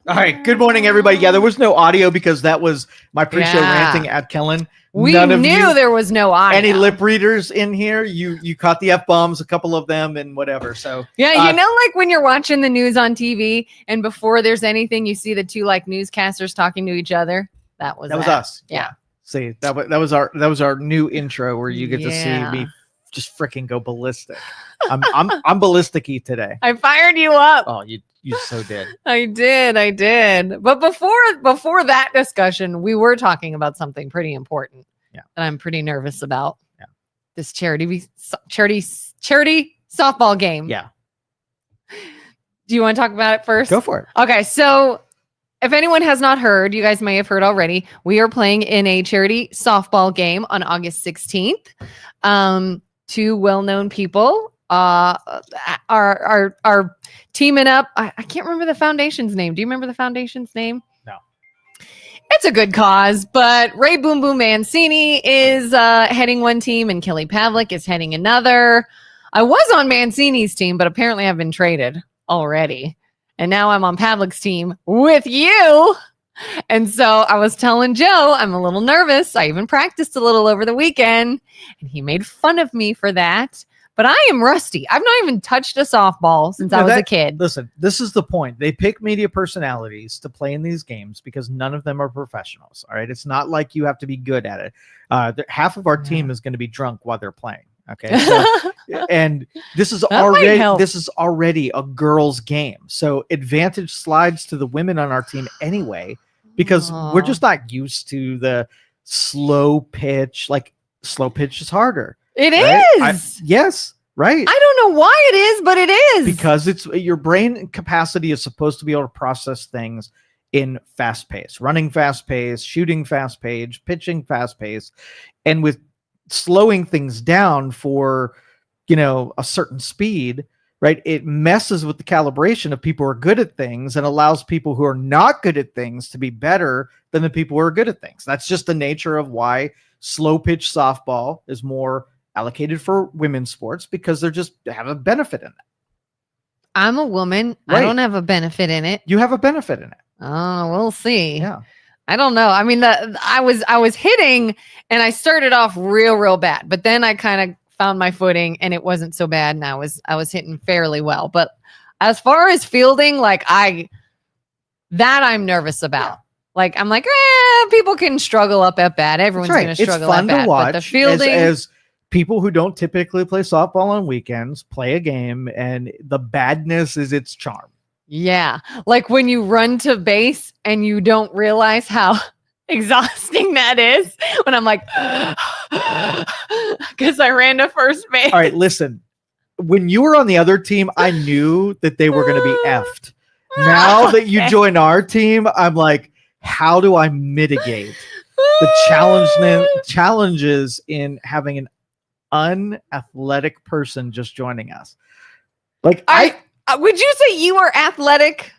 All right. Good morning, everybody. Yeah, there was no audio because that was my pre-show ranting at Kelin. We knew there was no audio. Any lip readers in here? You caught the F-bombs, a couple of them, and whatever. So yeah, you know, like when you're watching the news on TV, and before there's anything, you see the two like newscasters talking to each other. That was us. Yeah. See, that was our new intro where you get to see me just freaking go ballistic. I'm ballistic-y today. I fired you up. Oh, you so did. I did. But before that discussion, we were talking about something pretty important. Yeah. That I'm pretty nervous about. Yeah. This charity softball game. Yeah. Do you want to talk about it first? Go for it. Okay, so if anyone has not heard, you guys may have heard already, we are playing in a charity softball game on August 16th. Two well-known people are teaming up. I can't remember the foundation's name. Do you remember the foundation's name? No. It's a good cause, but Ray Boom Boom Mancini is heading one team and Kelly Pavlik is heading another. I was on Mancini's team, but apparently I've been traded already. And now I'm on Pavlik's team with you. And so I was telling Joe, I'm a little nervous. I even practiced a little over the weekend, and he made fun of me for that. But I am rusty. I've not even touched a softball since I was a kid. Listen, this is the point. They pick media personalities to play in these games because none of them are professionals. All right. It's not like you have to be good at it. Half of our team is going to be drunk while they're playing. Okay. So, and this is already a girls' game. So advantage slides to the women on our team anyway, because we're just not used to the slow pitch. Like slow pitch is harder. It is. Yes. Right. I don't know why it is, but it is. Because it's your brain capacity is supposed to be able to process things in fast pace, running fast pace, shooting fast pace, pitching fast pace. And with slowing things down for, a certain speed, right? It messes with the calibration of people who are good at things and allows people who are not good at things to be better than the people who are good at things. That's just the nature of why slow pitch softball is more allocated for women's sports, because they just have a benefit in it. I'm a woman. Right. I don't have a benefit in it. You have a benefit in it. Oh, we'll see. Yeah. I don't know. I mean, I was hitting and I started off real bad, but then I kind of found my footing and it wasn't so bad. And I was hitting fairly well, but as far as fielding, I'm nervous about. Yeah. Like, I'm like, people can struggle up at bat. Everyone's going to struggle at bat. It's fun to watch, but the fielding as people who don't typically play softball on weekends play a game, and the badness is its charm. Yeah. Like when you run to base and you don't realize how exhausting that is. When I'm like, because I ran to first base. All right, listen. When you were on the other team, I knew that they were going to be effed. Now that you join our team, I'm like, how do I mitigate the challenges in having an unathletic person just joining us? Like would you say you are athletic?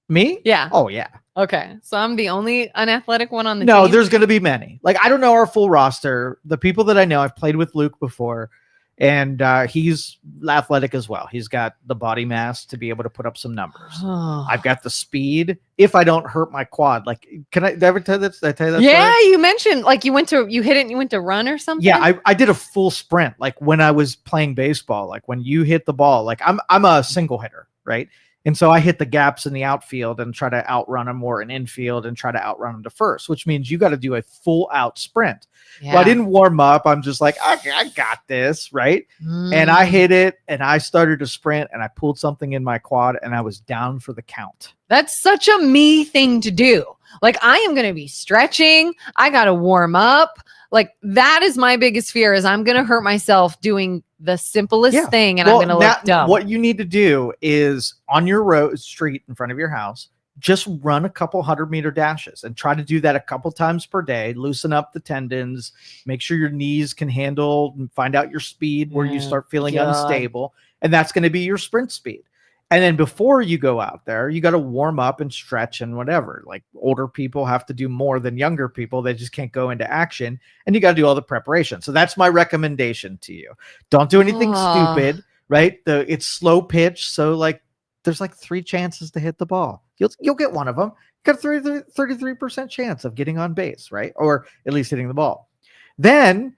Me? Yeah. Oh, yeah. Okay. So I'm the only unathletic one on the team? No, there's going to be many. Like, I don't know our full roster. The people that I know, I've played with Luke before, and he's athletic as well. He's got the body mass to be able to put up some numbers. I've got the speed if I don't hurt my quad. Like, did I ever tell that? Did I tell you that story? You mentioned like you hit it and you went to run or something. Yeah, I did a full sprint. Like when I was playing baseball, like when you hit the ball, like I'm a single hitter, right? And so I hit the gaps in the outfield and try to outrun them, or an infield and try to outrun them to first, which means you got to do a full out sprint. Yeah. Well, I didn't warm up. I'm just like, I got this, right? And I hit it and I started to sprint and I pulled something in my quad and I was down for the count. That's such a me thing to do. Like, I am going to be stretching. I got to warm up. Like, that is my biggest fear, is I'm going to hurt myself doing the simplest thing, and I'm going to look dumb. What you need to do is, on your street in front of your house, just run a couple 100-meter dashes and try to do that a couple times per day. Loosen up the tendons, make sure your knees can handle, and find out your speed where you start feeling unstable. And that's going to be your sprint speed. And then before you go out there, you got to warm up and stretch and whatever. Like, older people have to do more than younger people. They just can't go into action, and you got to do all the preparation. So that's my recommendation to you. Don't do anything stupid, right? It's slow pitch. So like there's like 3 chances to hit the ball. You'll get one of them. You got a 33% chance of getting on base, right? Or at least hitting the ball. Then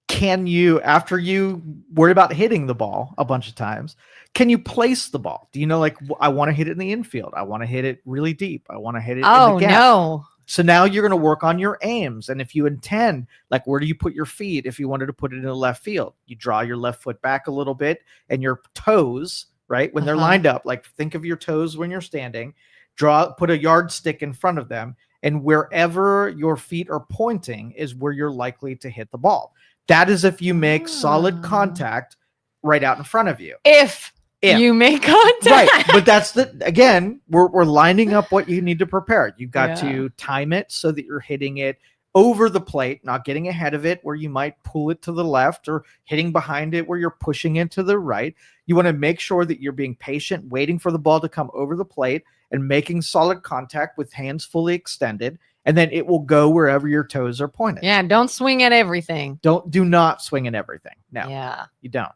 can you, after you worry about hitting the ball a bunch of times, can you place the ball? Do you know, like, I want to hit it in the infield. I want to hit it really deep. I want to hit it in the gap. No. So now you're going to work on your aims. And if you intend, like, where do you put your feet? If you wanted to put it in the left field, you draw your left foot back a little bit and your toes, right? When they're lined up, like, think of your toes when you're standing, put a yardstick in front of them. And wherever your feet are pointing is where you're likely to hit the ball. That is if you make solid contact right out in front of you. If you make contact. Right. But that's again, we're lining up what you need to prepare. You've got to time it so that you're hitting it over the plate, not getting ahead of it where you might pull it to the left, or hitting behind it where you're pushing it to the right. You want to make sure that you're being patient, waiting for the ball to come over the plate and making solid contact with hands fully extended. And then it will go wherever your toes are pointed. Yeah. Don't swing at everything. Do not swing at everything. No, you don't.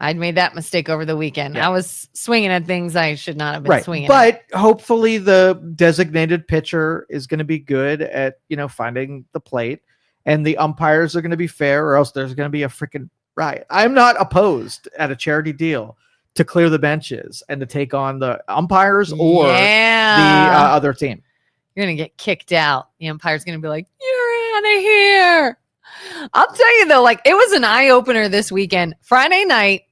I'd made that mistake over the weekend. I was swinging at things I should not have been swinging at. But hopefully the designated pitcher is going to be good at, finding the plate, and the umpires are going to be fair, or else there's going to be a freaking riot. I'm not opposed at a charity deal to clear the benches and to take on the umpires or the other team. You're going to get kicked out. The umpire's going to be like, you're out of here. I'll tell you though, like, it was an eye opener this weekend. Friday night,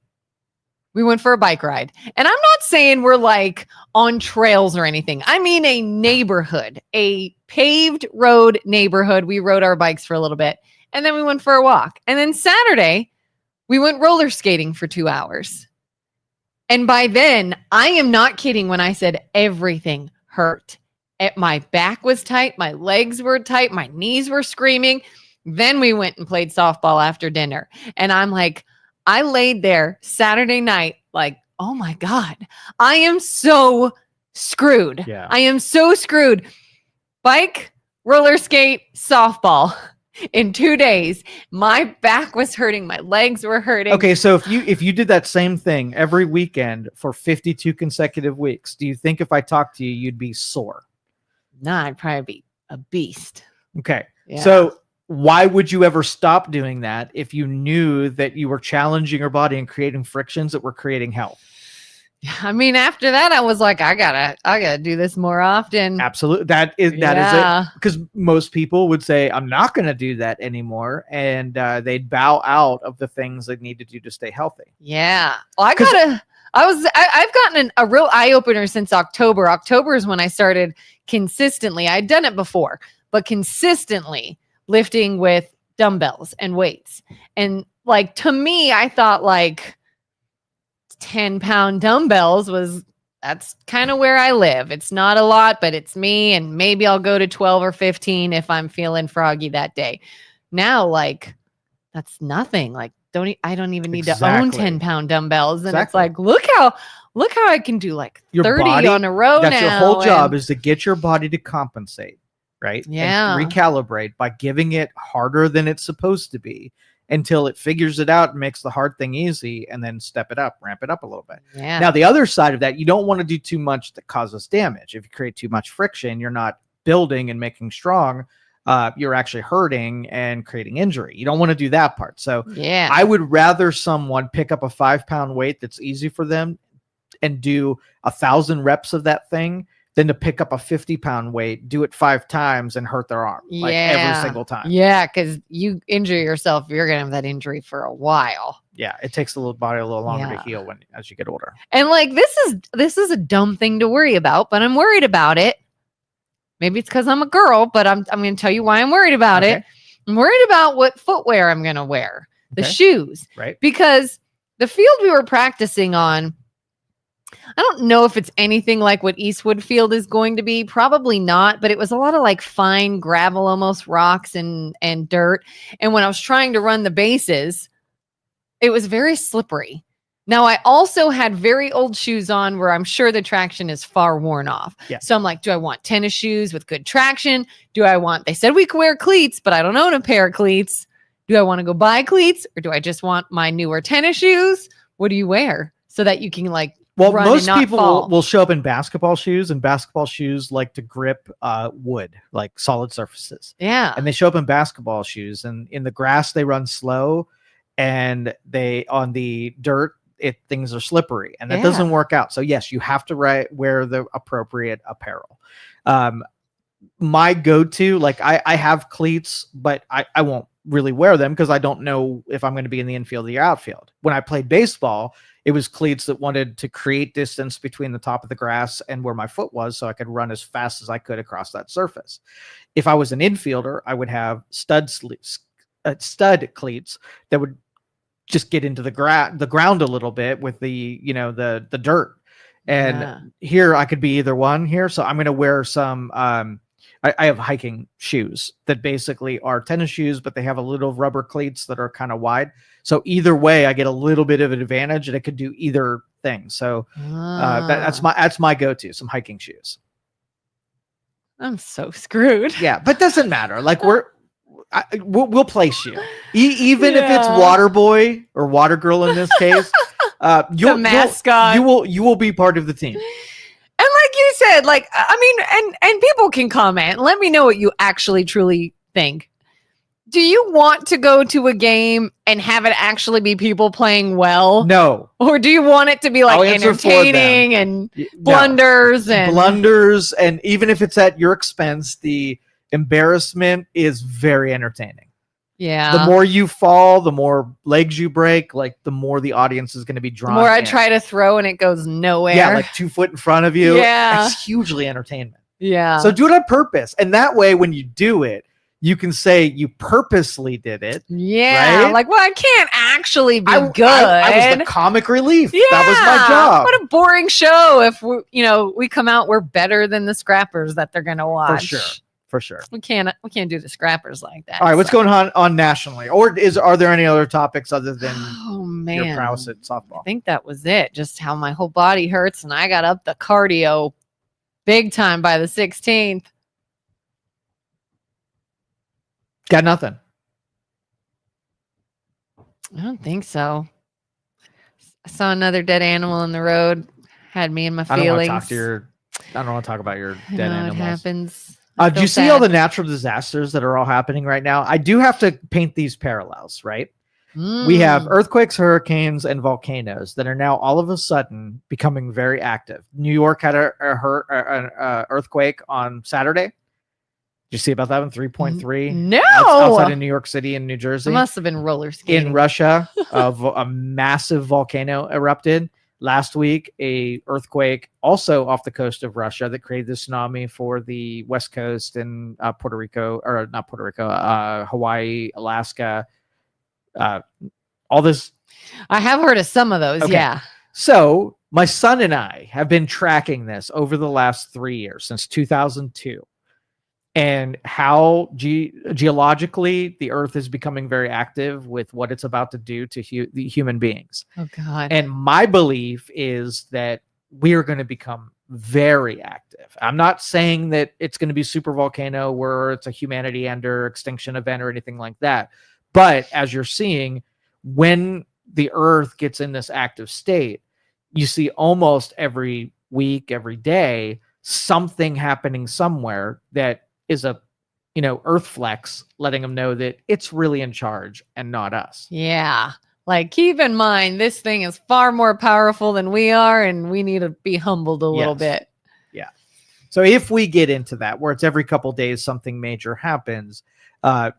we went for a bike ride. And I'm not saying we're like on trails or anything. I mean a neighborhood, a paved road neighborhood. We rode our bikes for a little bit, and then we went for a walk. And then Saturday, we went roller skating for 2 hours. And by then, I am not kidding when I said everything hurt. My back was tight. My legs were tight. My knees were screaming. Then we went and played softball after dinner. And I'm like, I laid there Saturday night, like, oh my God, I am so screwed. Yeah. I am so screwed. Bike, roller skate, softball. In 2 days, my back was hurting. My legs were hurting. Okay, so if you did that same thing every weekend for 52 consecutive weeks, do you think if I talked to you, you'd be sore? No, I'd probably be a beast. Okay, yeah. So why would you ever stop doing that if you knew that you were challenging your body and creating frictions that were creating health? I mean, after that, I was like, I gotta do this more often. Absolutely. That is it. Because most people would say, I'm not going to do that anymore. And they'd bow out of the things they need to do to stay healthy. Yeah. Well, I've gotten a real eye opener since October. October is when I started consistently. I'd done it before, but consistently lifting with dumbbells and weights. And like, to me, I thought like 10-pound dumbbells that's kind of where I live. It's not a lot, but it's me. And maybe I'll go to 12 or 15 if I'm feeling froggy that day. Now, like, that's nothing. Like, I don't even need to own 10-pound dumbbells. And it's like, look how I can do like your 30 body, on a row that's now. Your whole job is to get your body to compensate, right? Yeah. And recalibrate by giving it harder than it's supposed to be, until it figures it out and makes the hard thing easy, and then ramp it up a little bit. Yeah. Now, the other side of that, you don't want to do too much that causes damage. If you create too much friction, you're not building and making strong. You're actually hurting and creating injury. You don't want to do that part. So yeah, I would rather someone pick up a 5-pound weight that's easy for them and do 1,000 reps of that thing than to pick up a 50-pound weight, do it 5 times, and hurt their arm every single time. Yeah, because you injure yourself, you're gonna have that injury for a while. Yeah, it takes the little body a little longer to heal as you get older. And like, this is a dumb thing to worry about, but I'm worried about it. Maybe it's because I'm a girl, but I'm going to tell you why I'm worried about it. I'm worried about what footwear I'm going to wear, the shoes, right? Because the field we were practicing on, I don't know if it's anything like what Eastwood Field is going to be. Probably not, but it was a lot of like fine gravel, almost rocks and dirt. And when I was trying to run the bases, it was very slippery. Now, I also had very old shoes on where I'm sure the traction is far worn off. Yeah. So I'm like, do I want tennis shoes with good traction? They said we could wear cleats, but I don't own a pair of cleats. Do I want to go buy cleats, or do I just want my newer tennis shoes? What do you wear so that you can like Well, run most and not people fall. will show up in basketball shoes, and basketball shoes like to grip wood, like solid surfaces. Yeah. And they show up in basketball shoes, and in the grass they run slow, and they on the dirt things are slippery, and that doesn't work out. So yes, you have to wear the appropriate apparel. My go-to, like I have cleats, but I won't really wear them because I don't know if I'm going to be in the infield or the outfield. When I played baseball, it was cleats that wanted to create distance between the top of the grass and where my foot was so I could run as fast as I could across that surface. If I was an infielder, I would have stud cleats that would just get into the ground a little bit with the dirt. And here I could be either one here. So I'm going to wear some I have hiking shoes that basically are tennis shoes, but they have a little rubber cleats that are kind of wide. So either way, I get a little bit of an advantage, and I could do either thing. So that's my go-to, some hiking shoes. I'm so screwed. Yeah, but doesn't matter. Like we'll place you, even if it's Water Boy or Water Girl in this case. You'll mascot. You will be part of the team. And like you said, like, I mean, and people can comment. Let me know what you actually truly think. Do you want to go to a game and have it actually be people playing well? No. Or do you want it to be like entertaining and blunders and even if it's at your expense, the embarrassment is very entertaining. Yeah. The more you fall, the more legs you break, like the more the audience is going to be drawn. The more I try to throw and it goes nowhere. Yeah, like 2 foot in front of you. Yeah. It's hugely entertainment. Yeah. So do it on purpose. And that way, when you do it, you can say you purposely did it. Yeah. Right? Like, well, I can't actually be good. I was the comic relief. Yeah. That was my job. What a boring show if we come out, we're better than the scrappers that they're going to watch. For sure. We can't do the scrappers like that. All right, what's going on nationally? Or are there any other topics other than your prowess at softball? I think that was it. Just how my whole body hurts, and I got up the cardio big time by the 16th. Got nothing. I don't think so. I saw another dead animal in the road. Had me in my feelings. I don't want to talk about your dead animals. It happens. Do you see all the natural disasters that are all happening right now? I do have to paint these parallels, right? We have earthquakes, hurricanes, and volcanoes that are now all of a sudden becoming very active. New York had an earthquake on Saturday. Did you see about that one? 3.3? No. Outside of New York City and New Jersey. It must have been roller skating. In Russia, a massive volcano erupted. Last week, a earthquake also off the coast of Russia that created the tsunami for the West Coast and Hawaii, Alaska, all this. I have heard of some of those. Okay. Yeah. So my son and I have been tracking this over the last 3 years, since 2002. And how geologically the earth is becoming very active with what it's about to do to the human beings. Oh, God. And my belief is that we are going to become very active. I'm not saying that it's going to be super volcano where it's a humanity ender, extinction event, or anything like that. But as you're seeing, when the earth gets in this active state, you see almost every week, every day, something happening somewhere that is a earth flex, letting them know that it's really in charge and not us. Yeah. Like, keep in mind, this thing is far more powerful than we are, and we need to be humbled a little bit. Yeah. So if we get into that, where it's every couple days something major happens,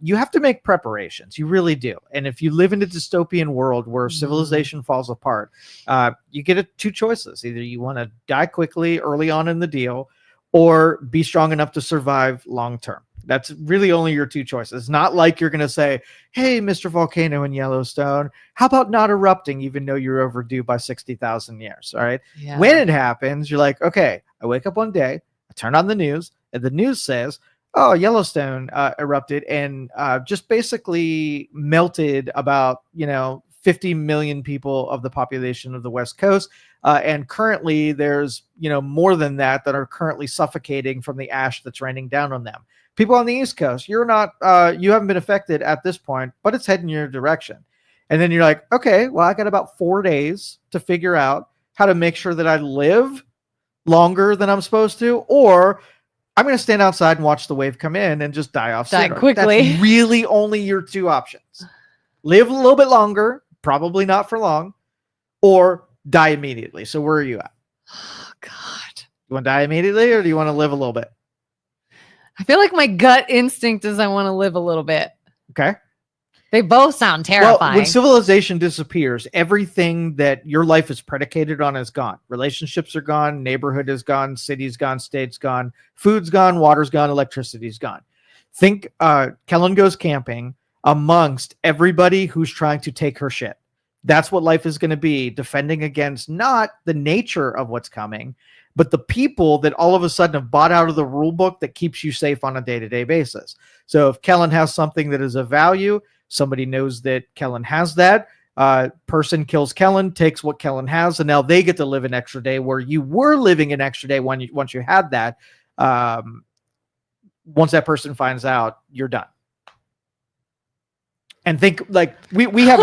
you have to make preparations. You really do. And if you live in a dystopian world where civilization falls apart, you get two choices. Either you want to die quickly early on in the deal, or be strong enough to survive long term. That's really only your two choices. It's not like you're going to say, hey, Mr. Volcano in Yellowstone, how about not erupting even though you're overdue by 60,000 years, all right? Yeah. When it happens, you're like, okay, I wake up one day, I turn on the news, and the news says, oh, Yellowstone erupted and just basically melted about, 50 million people of the population of the West Coast. And currently there's, more than that are currently suffocating from the ash that's raining down on them. People on the East Coast, you haven't been affected at this point, but it's heading your direction. And then you're like, okay, well, I got about 4 days to figure out how to make sure that I live longer than I'm supposed to, or I'm going to stand outside and watch the wave come in and just die off sooner. quickly. That's really only your two options. Live a little bit longer, probably not for long, or die immediately. So where are you at? Oh, God. You want to die immediately, or do you want to live a little bit? I feel like my gut instinct is I want to live a little bit. Okay. They both sound terrifying. Well, when civilization disappears, everything that your life is predicated on is gone. Relationships are gone, neighborhood is gone, city's gone, state's gone, food's gone, water's gone, electricity's gone. Think Kelin goes camping amongst everybody who's trying to take her shit. That's what life is going to be, defending against not the nature of what's coming, but the people that all of a sudden have bought out of the rule book that keeps you safe on a day-to-day basis. So if Kelin has something that is of value, somebody knows that Kelin has that. Person kills Kelin, takes what Kelin has, and now they get to live an extra day where you were living an extra day once you had that. Once that person finds out, you're done. And think like we have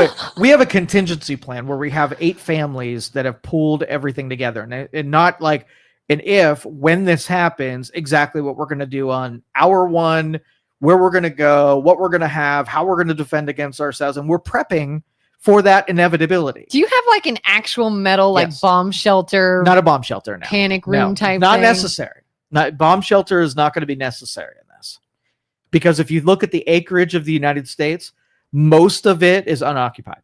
a contingency plan where we have 8 families that have pooled everything together, and not like an if when this happens, exactly what we're going to do on hour 1. Where we're going to go, what we're going to have, how we're going to defend against ourselves. And we're prepping for that inevitability. Do you have like an actual metal, like bomb shelter? Not a bomb shelter now. Panic room type not thing? Necessary. Bomb shelter is not going to be necessary in this. Because if you look at the acreage of the United States, most of it is unoccupied.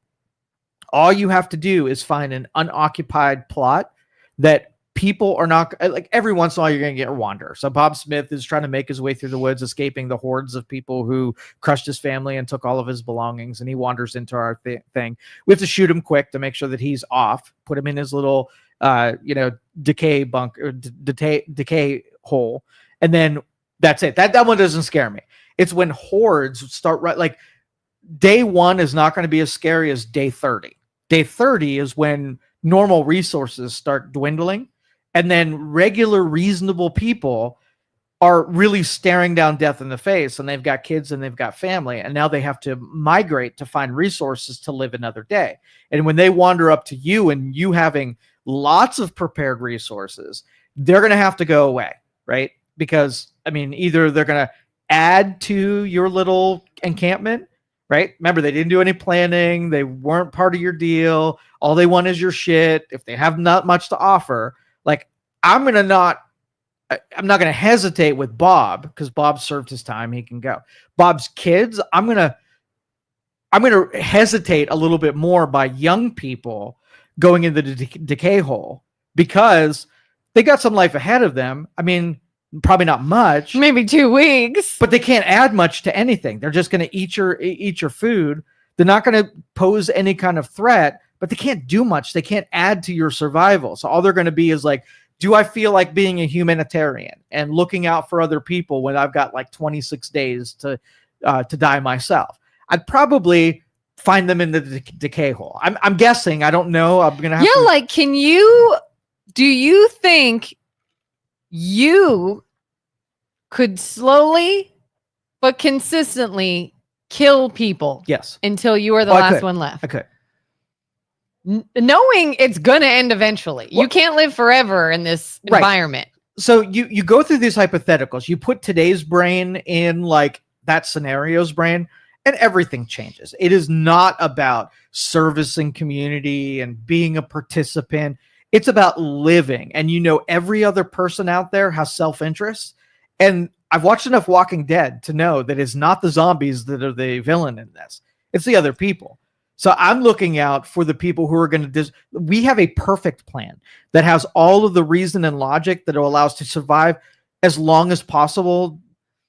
All you have to do is find an unoccupied plot that people are not, like every once in a while you're going to get a wander. So Bob Smith is trying to make his way through the woods, escaping the hordes of people who crushed his family and took all of his belongings, and he wanders into our thing. We have to shoot him quick to make sure that he's off, put him in his little decay bunk or decay hole, and then that's it. That one doesn't scare me. It's when hordes start, like day 1 is not going to be as scary as day 30. Day 30 is when normal resources start dwindling. And then regular, reasonable people are really staring down death in the face, and they've got kids and they've got family, and now they have to migrate to find resources to live another day. And when they wander up to you and you having lots of prepared resources, they're going to have to go away, right? Because, I mean, either they're going to add to your little encampment, right? Remember, they didn't do any planning. They weren't part of your deal. All they want is your shit. If they have not much to offer, like I'm not going to hesitate with Bob because Bob served his time. He can go. Bob's kids, I'm going to hesitate a little bit more by young people going into the decay hole because they got some life ahead of them. I mean, probably not much, maybe 2 weeks, but they can't add much to anything. They're just going to eat your food. They're not going to pose any kind of threat, but they can't do much. They can't add to your survival. So all they're going to be is like, do I feel like being a humanitarian and looking out for other people when I've got like 26 days to die myself? I'd probably find them in the decay hole. I'm guessing. I don't know. I'm going to have to. Like, do you think you could slowly but consistently kill people? Yes. Until you are the last one left. I could. Knowing it's going to end eventually. You can't live forever in this environment. So you go through these hypotheticals. You put today's brain in like that scenario's brain, and everything changes. It is not about servicing community and being a participant. It's about living. And every other person out there has self-interest. And I've watched enough Walking Dead to know that it's not the zombies that are the villain in this. It's the other people. So I'm looking out for the people who are going to we have a perfect plan that has all of the reason and logic that will allow us to survive as long as possible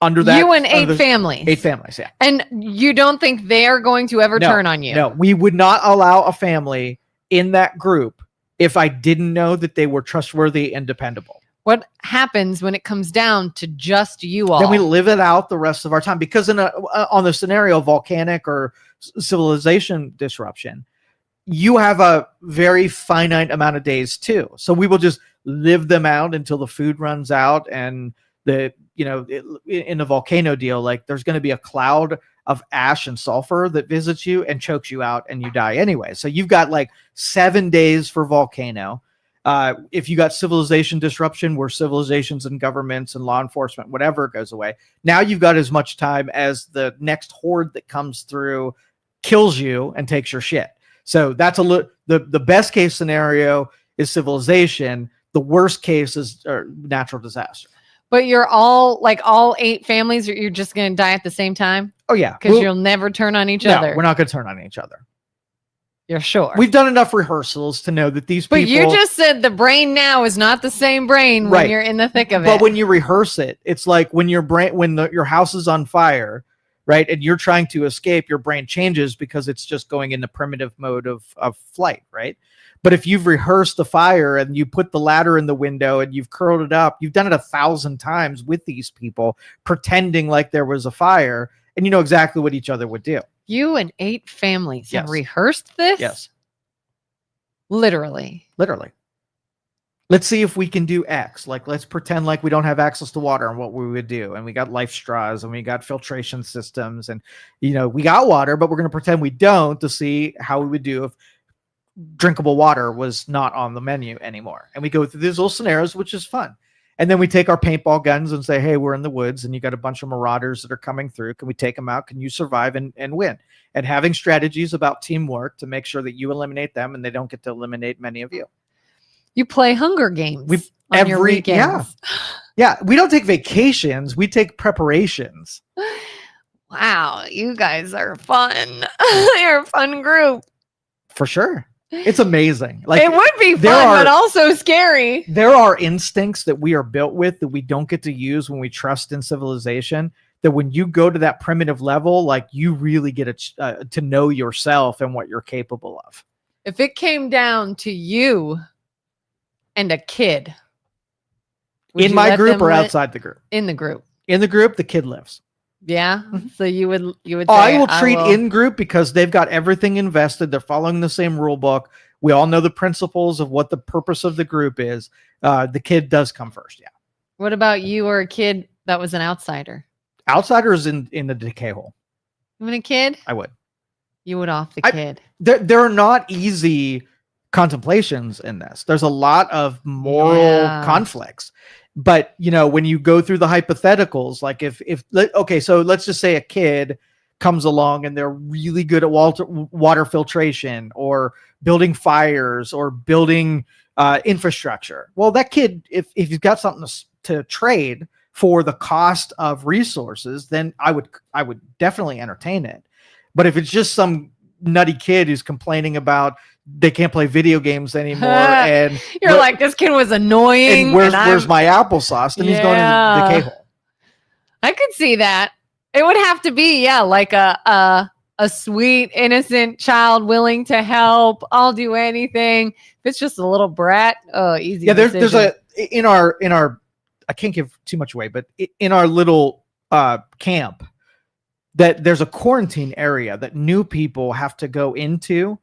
under that. You and 8 families. 8 families, yeah. And you don't think they're going to ever turn on you? No, we would not allow a family in that group if I didn't know that they were trustworthy and dependable. What happens when it comes down to just you all? Then we live it out the rest of our time, because on the scenario of volcanic or civilization disruption, you have a very finite amount of days too. So we will just live them out until the food runs out. And in the volcano deal, like there's going to be a cloud of ash and sulfur that visits you and chokes you out and you die anyway. So you've got like 7 days for volcano. If you got civilization disruption where civilizations and governments and law enforcement, whatever goes away, now you've got as much time as the next horde that comes through kills you and takes your shit. So that's the best case scenario is civilization. The worst case is natural disaster. But you're all 8 families, you're just going to die at the same time? Oh, yeah. Because you'll never turn on each other. We're not going to turn on each other. You're sure? We've done enough rehearsals to know that these people... But you just said the brain now is not the same brain when you're in the thick of it. But when you rehearse it, it's like when your house is on fire, right? And you're trying to escape, your brain changes because it's just going into primitive mode of flight, right? But if you've rehearsed the fire and you put the ladder in the window and you've curled it up, you've done it 1,000 times with these people, pretending like there was a fire, and you know exactly what each other would do. You and 8 families have rehearsed this? Yes. Literally. Let's see if we can do X. Like, let's pretend like we don't have access to water and what we would do. And we got life straws and we got filtration systems and, we got water, but we're going to pretend we don't to see how we would do if drinkable water was not on the menu anymore. And we go through these little scenarios, which is fun. And then we take our paintball guns and say, hey, we're in the woods and you got a bunch of marauders that are coming through. Can we take them out? Can you survive and win? And having strategies about teamwork to make sure that you eliminate them and they don't get to eliminate many of you. You play Hunger Games on your weekends. Yeah. We don't take vacations. We take preparations. Wow. You guys are fun. You're a fun group. For sure. It's amazing. Like, it would be fun, but also scary. There are instincts that we are built with that we don't get to use when we trust in civilization. That when you go to that primitive level, like you really get to know yourself and what you're capable of. If it came down to you and a kid, in my group or outside the group? In the group. In the group, the kid lives. Yeah. So you would say, I will treat in group because they've got everything invested. They're following the same rule book. We all know the principles of what the purpose of the group is. The kid does come first. Yeah. What about you or a kid that was an outsider? Outsider is in the decay hole. Even a kid? I would. You would off the kid. There are not easy contemplations in this. There's a lot of moral conflicts. But, when you go through the hypotheticals, like so let's just say a kid comes along and they're really good at water filtration or building fires or building infrastructure. Well, that kid, if he's got something to trade for the cost of resources, then I would definitely entertain it. But if it's just some nutty kid who's complaining about they can't play video games anymore, and you're like, this kid was annoying. And where's my applesauce? Then he's going into the decay hole. I could see that. It would have to be, like a sweet, innocent child willing to help. I'll do anything. If it's just a little brat, easy. Yeah, there's in our I can't give too much away, but in our little camp, that there's a quarantine area that new people have to go into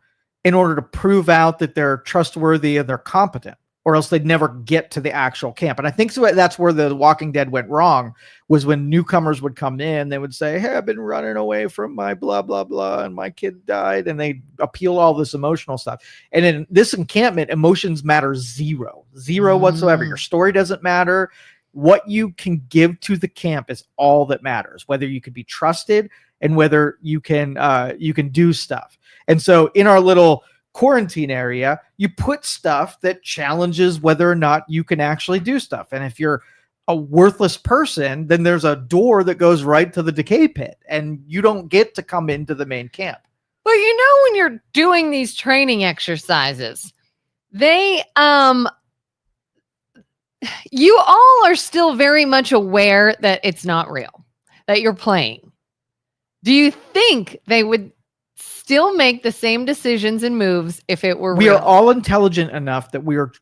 in order to prove out that they're trustworthy and they're competent, or else they'd never get to the actual camp. And I think that's where the Walking Dead went wrong, was when newcomers would come in, they would say, hey, I've been running away from my blah, blah, blah, and my kid died. And they appeal all this emotional stuff. And in this encampment, emotions matter zero whatsoever. Your story doesn't matter. What you can give to the camp is all that matters, whether you could be trusted and whether you can do stuff. And so in our little quarantine area, you put stuff that challenges whether or not you can actually do stuff. And if you're a worthless person, then there's a door that goes right to the decay pit and you don't get to come into the main camp. But when you're doing these training exercises, they you all are still very much aware that it's not real, that you're playing. Do you think they would still make the same decisions and moves if it were real? We are all intelligent enough that we are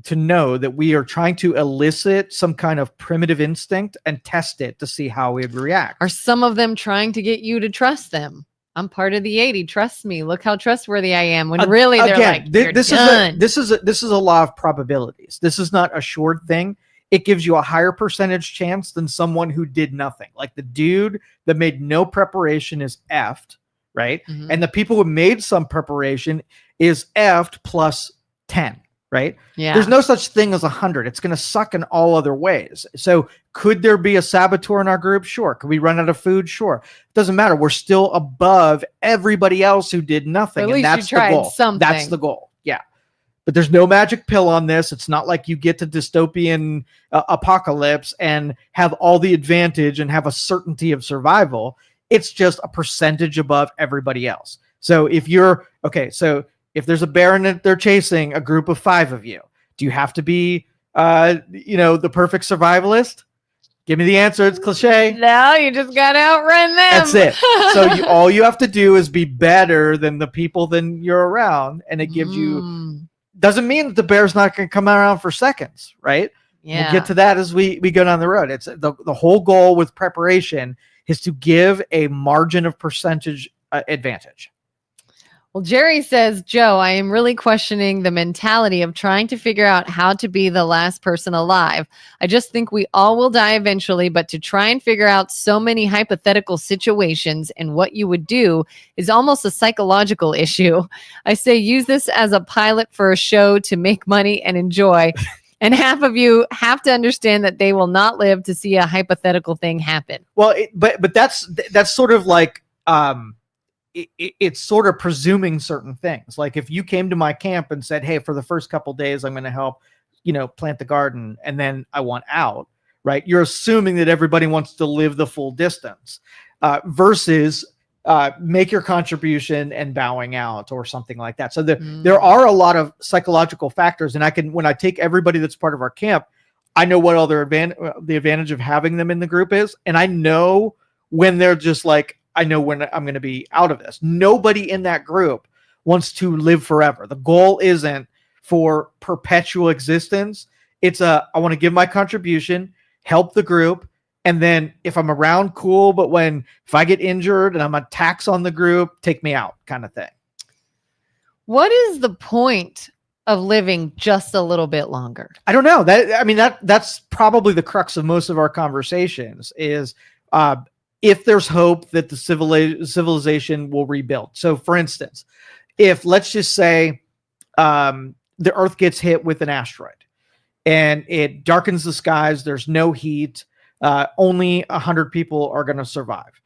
to know that we are trying to elicit some kind of primitive instinct and test it to see how we would react. Are some of them trying to get you to trust them? I'm part of the 80. Trust me. Look how trustworthy I am. When really they're like, this is a law of probabilities. This is not a assured thing. It gives you a higher percentage chance than someone who did nothing. Like the dude that made no preparation is effed, right? Mm-hmm. And the people who made some preparation is effed plus 10. right? Yeah. There's no such thing as 100. It's going to suck in all other ways. So could there be a saboteur in our group? Sure. Could we run out of food? Sure. It doesn't matter. We're still above everybody else who did nothing. At And least that's you tried the goal. something. That's the goal. Yeah. But there's no magic pill on this. It's not like you get to dystopian apocalypse and have all the advantage and have a certainty of survival. It's just a percentage above everybody else. So if there's a bear and they're chasing a group of 5 of you, do you have to be, the perfect survivalist? Give me the answer. It's cliche. No, you just got to outrun them. That's it. So all you have to do is be better than the people than you're around. And it gives you, doesn't mean that the bear's not going to come around for seconds, right? Yeah. We'll get to that as we go down the road. It's the whole goal with preparation is to give a margin of percentage advantage. Well, Jerry says, Joe, I am really questioning the mentality of trying to figure out how to be the last person alive. I just think we all will die eventually, but to try and figure out so many hypothetical situations and what you would do is almost a psychological issue. I say use this as a pilot for a show to make money and enjoy. And half of you have to understand that they will not live to see a hypothetical thing happen. Well, but that's sort of like, it's sort of presuming certain things. Like if you came to my camp and said, hey, for the first couple days, I'm going to help, plant the garden, and then I want out, right? You're assuming that everybody wants to live the full distance versus make your contribution and bowing out or something like that. So there are a lot of psychological factors. And when I take everybody that's part of our camp, I know what the advantage of having them in the group is. And I know when they're just like, I know when I'm going to be out of this. Nobody in that group wants to live forever. The goal isn't for perpetual existence. It's I want to give my contribution, help the group. And then if I'm around, cool. But if I get injured and I'm a tax on the group, take me out kind of thing. What is the point of living just a little bit longer? I don't know. That's probably the crux of most of our conversations is, if there's hope that the civilization will rebuild. So for instance, if let's just say the Earth gets hit with an asteroid and it darkens the skies, there's no heat, only 100 people are going to survive.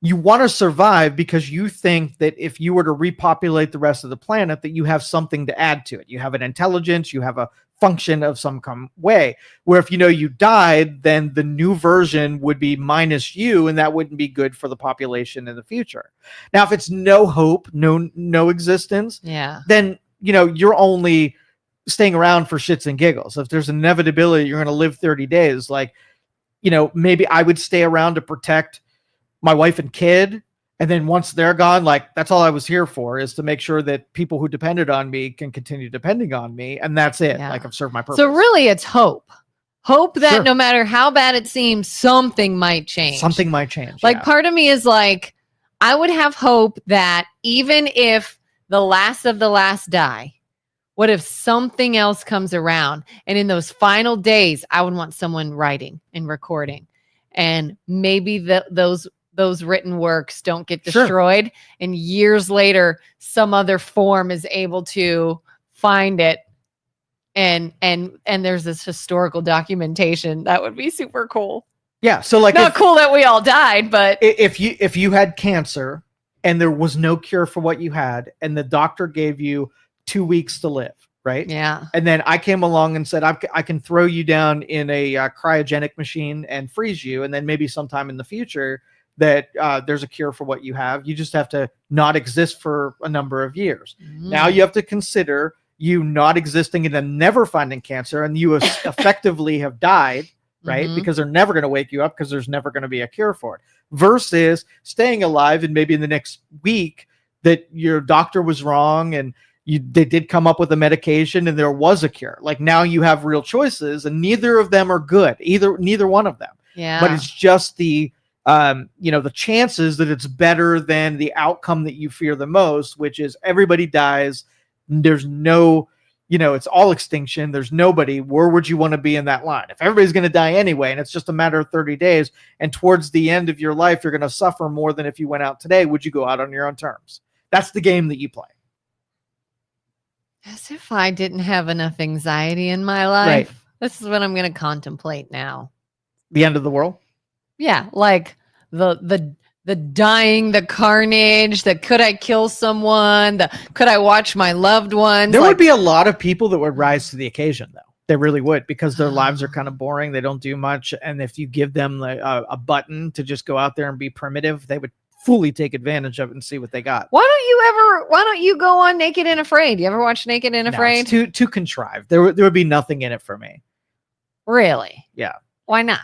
You want to survive because you think that if you were to repopulate the rest of the planet, that you have something to add to it. You have an intelligence, you have a function of some way, where if you died, then the new version would be minus you, and that wouldn't be good for the population in the future. Now, if it's no hope, no existence, then you're only staying around for shits and giggles. If there's an inevitability you're going to live 30 days, like maybe I would stay around to protect my wife and kid. And then once they're gone, like that's all I was here for, is to make sure that people who depended on me can continue depending on me. And that's it. Yeah. Like I've served my purpose. So really it's hope that Sure. no matter how bad it seems, something might change. Something might change. Like part of me is like, I would have hope that even if the last of the last die, what if something else comes around? And in those final days, I would want someone writing and recording. And maybe those written works don't get destroyed. Sure. And years later, some other form is able to find it. And there's this historical documentation that would be super cool. Yeah. So like, not cool that we all died, but if you had cancer and there was no cure for what you had, and the doctor gave you 2 weeks to live, right? Yeah. And then I came along and said, I can throw you down in a cryogenic machine and freeze you. And then maybe sometime in the future that there's a cure for what you have. You just have to not exist for a number of years. Now you have to consider you not existing and then never finding cancer, and you effectively have died, right? Because they're never going to wake you up because there's never going to be a cure for it. Versus staying alive and maybe in the next week that your doctor was wrong and they did come up with a medication and there was a cure. Like now you have real choices, and neither of them are good. Neither one of them. Yeah. But it's just the chances that it's better than the outcome that you fear the most, which is everybody dies. There's no, it's all extinction. There's nobody. Where would you want to be in that line? If everybody's going to die anyway, and it's just a matter of 30 days, and towards the end of your life, you're going to suffer more than if you went out today, would you go out on your own terms? That's the game that you play. As if I didn't have enough anxiety in my life. Right. This is what I'm going to contemplate now. The end of the world? Yeah, like the dying, the carnage, the could I kill someone, the could I watch my loved ones. There would be a lot of people that would rise to the occasion, though. They really would, because their lives are kind of boring. They don't do much. And if you give them a button to just go out there and be primitive, they would fully take advantage of it and see what they got. Why don't you go on Naked and Afraid? You ever watch Naked and Afraid? No, it's too contrived. There would be nothing in it for me. Really? Yeah. Why not?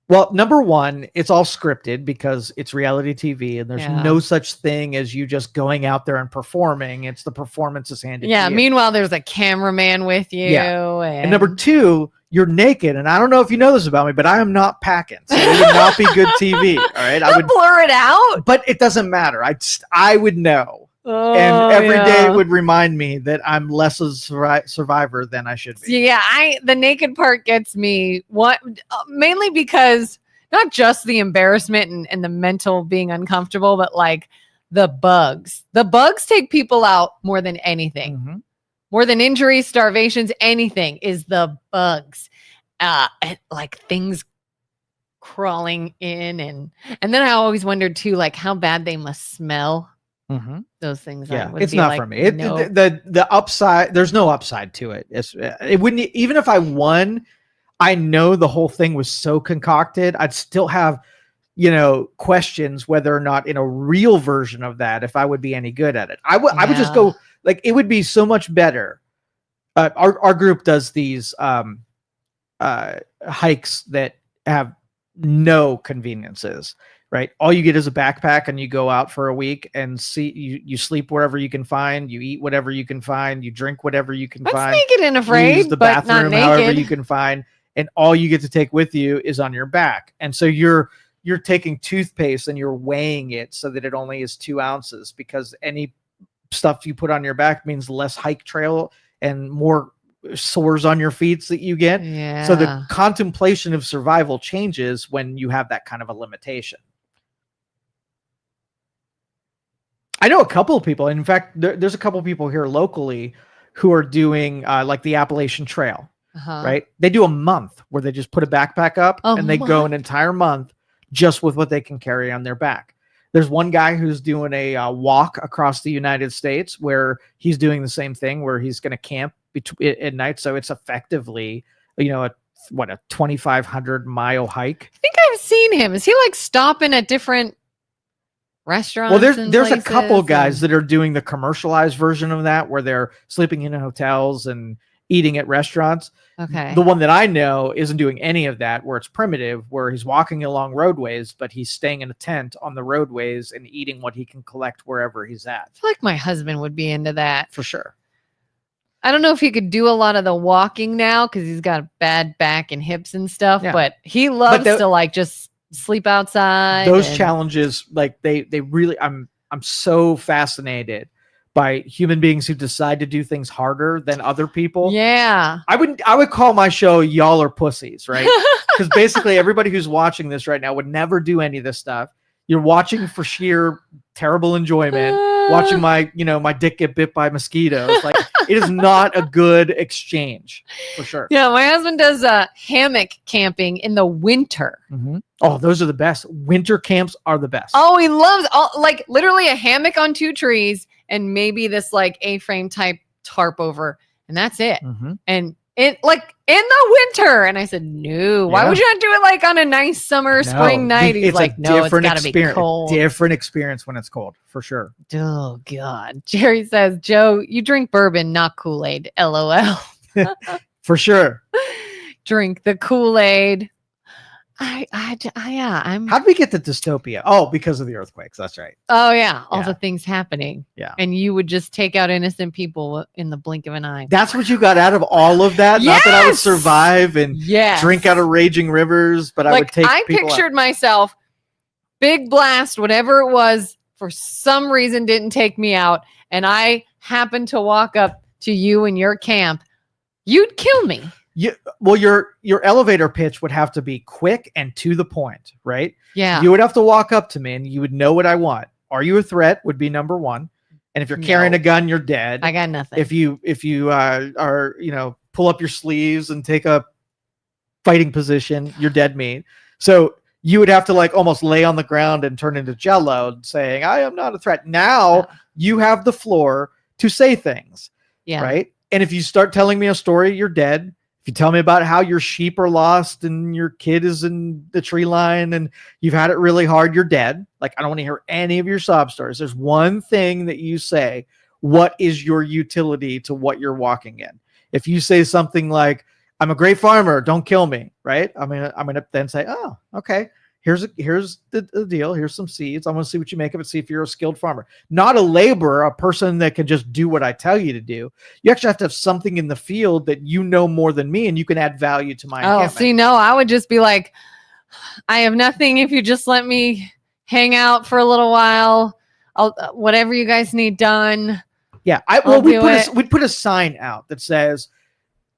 Well, number one, it's all scripted because it's reality TV, and there's no such thing as you just going out there and performing. It's the performance is handed to you. Meanwhile, there's a cameraman with you. Yeah. And number two, you're naked, and I don't know if you know this about me, but I am not packing, so it would not be good TV. All right, I would blur it out, but it doesn't matter. I would know, and every day it would remind me that I'm less a survivor than I should be. Yeah, the naked part gets me. Mainly because not just the embarrassment and the mental being uncomfortable, but like the bugs. The bugs take people out more than anything. Mm-hmm. More than injuries, starvations, anything is the bugs. Like things crawling in. And then I always wondered too, like how bad they must smell. Mm-hmm. Those things. Yeah, it's not for me. The upside, there's no upside to it. It wouldn't, even if I won, I know the whole thing was so concocted. I'd still have, questions whether or not in a real version of that, if I would be any good at it. I would just go, like, it would be so much better. Our group does these hikes that have no conveniences, right? All you get is a backpack, and you go out for a week and you sleep wherever you can find, you eat whatever you can find, you drink whatever you can find. Naked and Afraid, use the bathroom however you can find, and all you get to take with you is on your back. And so you're taking toothpaste and you're weighing it so that it only is 2 ounces, because any stuff you put on your back means less hike trail and more sores on your feet that you get. Yeah. So the contemplation of survival changes when you have that kind of a limitation. I know a couple of people. In fact, there's a couple of people here locally who are doing like the Appalachian Trail, right? They do a month where they just put a backpack up and they go an entire month just with what they can carry on their back. There's one guy who's doing a walk across the United States where he's doing the same thing, where he's going to camp at night. So it's effectively, a 2,500 mile hike. I think I've seen him. Is he like stopping at different restaurants? Well, there's a couple guys that are doing the commercialized version of that, where they're sleeping in hotels and eating at restaurants. Okay. The one that I know isn't doing any of that, where it's primitive, where he's walking along roadways, but he's staying in a tent on the roadways and eating what he can collect wherever he's at. I feel like my husband would be into that. For sure. I don't know if he could do a lot of the walking now because he's got a bad back and hips and stuff, but he loves to like just sleep outside. Those challenges, like they really, I'm so fascinated by human beings who decide to do things harder than other people. Yeah. I would call my show Y'all Are Pussies, right? Because basically everybody who's watching this right now would never do any of this stuff. You're watching for sheer terrible enjoyment, watching my dick get bit by mosquitoes. Like, it is not a good exchange, for sure. Yeah, my husband does hammock camping in the winter. Mm-hmm. Oh, those are the best. Winter camps are the best. Oh, he loves like literally a hammock on 2 trees and maybe this like A-frame type tarp over, and that's it. Mm-hmm. And it like in the winter. And I said, no, why would you not do it like on a nice spring night? He's like, no, it's gotta be cold. Different experience when it's cold, for sure. Oh God. Jerry says, Joe, you drink bourbon, not Kool-Aid. LOL. For sure. Drink the Kool-Aid. I'm. How did we get to dystopia? Oh, because of the earthquakes. That's right. Oh yeah, all the things happening. Yeah, and you would just take out innocent people in the blink of an eye. That's what you got out of all of that. Yes! Not that I would survive and drink out of raging rivers, but I would take. I pictured myself, big blast, whatever it was, for some reason didn't take me out, and I happened to walk up to you in your camp. You'd kill me. Your elevator pitch would have to be quick and to the point, right? Yeah. You would have to walk up to me and you would know what I want. Are you a threat would be number 1. And if you're carrying a gun, you're dead. I got nothing. If you are, pull up your sleeves and take a fighting position, you're dead meat. So you would have to like almost lay on the ground and turn into jello saying, I am not a threat. Now you have the floor to say things. Yeah. Right. And if you start telling me a story, you're dead. If you tell me about how your sheep are lost and your kid is in the tree line and you've had it really hard, you're dead. Like, I don't want to hear any of your sob stories. There's one thing that you say. What is your utility to what you're walking in? If you say something like, I'm a great farmer, don't kill me, right? I'm gonna then say, oh, okay. Here's the deal. Here's some seeds. I want to see what you make of it. See if you're a skilled farmer, not a laborer, a person that can just do what I tell you to do. You actually have to have something in the field that you know more than me, and you can add value to my encampment. See, no, I would just be like, I have nothing. If you just let me hang out for a little while, I'll whatever you guys need done. Yeah, we'd put a sign out that says,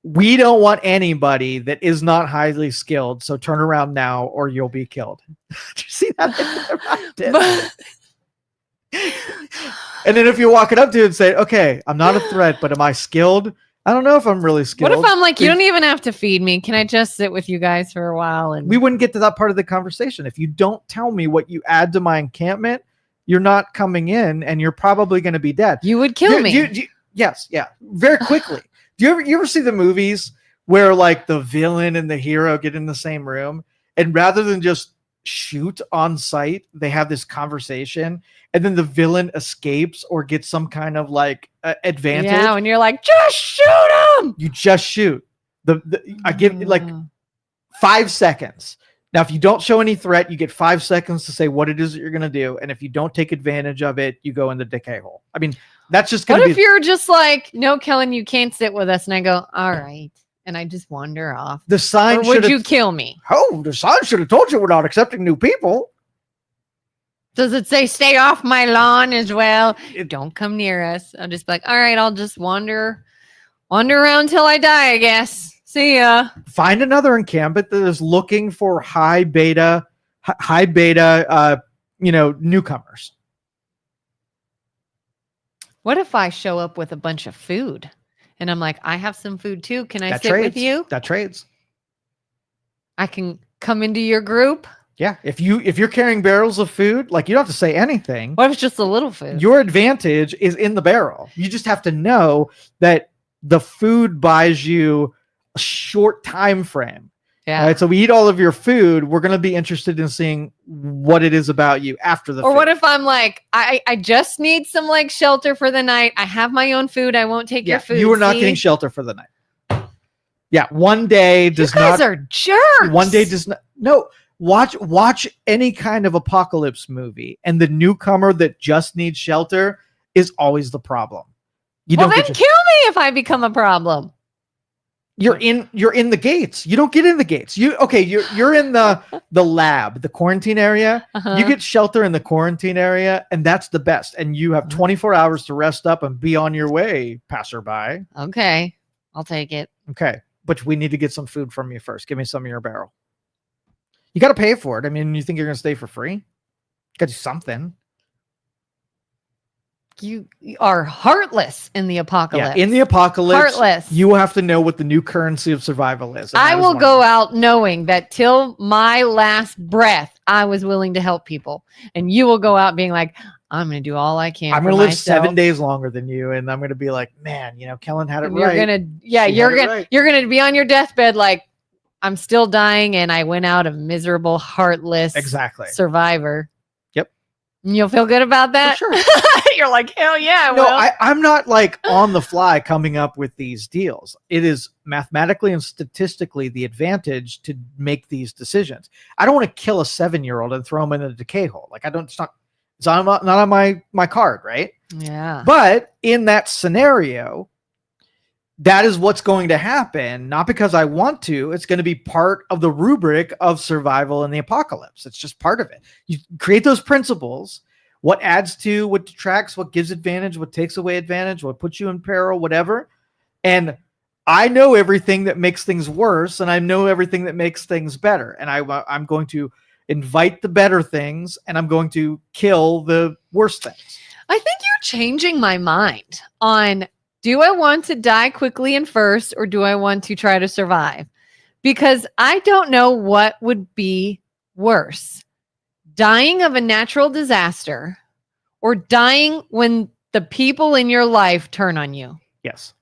we don't want anybody that is not highly skilled, so turn around now or you'll be killed. Did you see that? And then if you're walking up to it and say, okay, I'm not a threat, but am I skilled? I don't know if I'm really skilled. What if I'm like, you don't even have to feed me. Can I just sit with you guys for a while? And we wouldn't get to that part of the conversation. If you don't tell me what you add to my encampment, you're not coming in and you're probably going to be dead. You would kill me. Yes. Yeah. Very quickly. Do you ever see the movies where like the villain and the hero get in the same room and rather than just shoot on sight, they have this conversation and then the villain escapes or gets some kind of like advantage? Yeah, and you're like, just shoot him. You just shoot. I give like 5 seconds. Now, if you don't show any threat, you get 5 seconds to say what it is that you're going to do. And if you don't take advantage of it, you go in the decay hole. I mean, that's just going to be... What if you're just like, no, Kelin, you can't sit with us. And I go, all right. And I just wander off. The sign or would you kill me? Oh, the sign should have told you we're not accepting new people. Does it say stay off my lawn as well? Don't come near us. I'll just be like, all right, I'll just wander around till I die, I guess. See ya. Find another encampment that is looking for high beta, newcomers. What if I show up with a bunch of food and I'm like, I have some food too. Can I sit with you? That trades. I can come into your group. Yeah. If you're carrying barrels of food, like you don't have to say anything. What if it's just a little food? Your advantage is in the barrel. You just have to know that the food buys you a short time frame. Yeah. All right, so we eat all of your food. We're going to be interested in seeing what it is about you after the Or food. what if I'm like, I just need some like shelter for the night. I have my own food. I won't take your food. You are not getting shelter for the night. Yeah. One day does not. You guys are jerks. One day does not. No. Watch any kind of apocalypse movie, and the newcomer that just needs shelter is always the problem. Then kill me if I become a problem. You're in the gates. You don't get in the gates. You're in the lab, the quarantine area. Uh-huh. You get shelter in the quarantine area, and that's the best. And you have 24 hours to rest up and be on your way, passerby. Okay, I'll take it. Okay, but we need to get some food from you first. Give me some of your barrel. You got to pay for it. I mean, you think you're going to stay for free? Got to do something. You are heartless in the apocalypse. Yeah, in the apocalypse, heartless. You will have to know what the new currency of survival is. I will go out knowing that till my last breath, I was willing to help people. And you will go out being like, I'm going to do all I can. I'm going to live 7 days longer than you. And I'm going to be like, man, Kelin had it right. You're going to be on your deathbed like, I'm still dying and I went out a miserable, heartless survivor. Yep. And you'll feel good about that? For sure. You're like, hell yeah, I'm not like on the fly coming up with these deals. It is mathematically and statistically the advantage to make these decisions. I don't want to kill a 7-year-old and throw him in a decay hole. Like it's not on my card, right? Yeah. But in that scenario, that is what's going to happen, not because I want to. It's going to be part of the rubric of survival in the apocalypse. It's just part of it. You create those principles, what adds to, what detracts, what gives advantage, what takes away advantage, what puts you in peril, whatever. And I know everything that makes things worse, and I know everything that makes things better. And I'm going to invite the better things, and I'm going to kill the worse things. I think you're changing my mind on, do I want to die quickly and first, or do I want to try to survive? Because I don't know what would be worse, dying of a natural disaster or dying when the people in your life turn on you. Yes.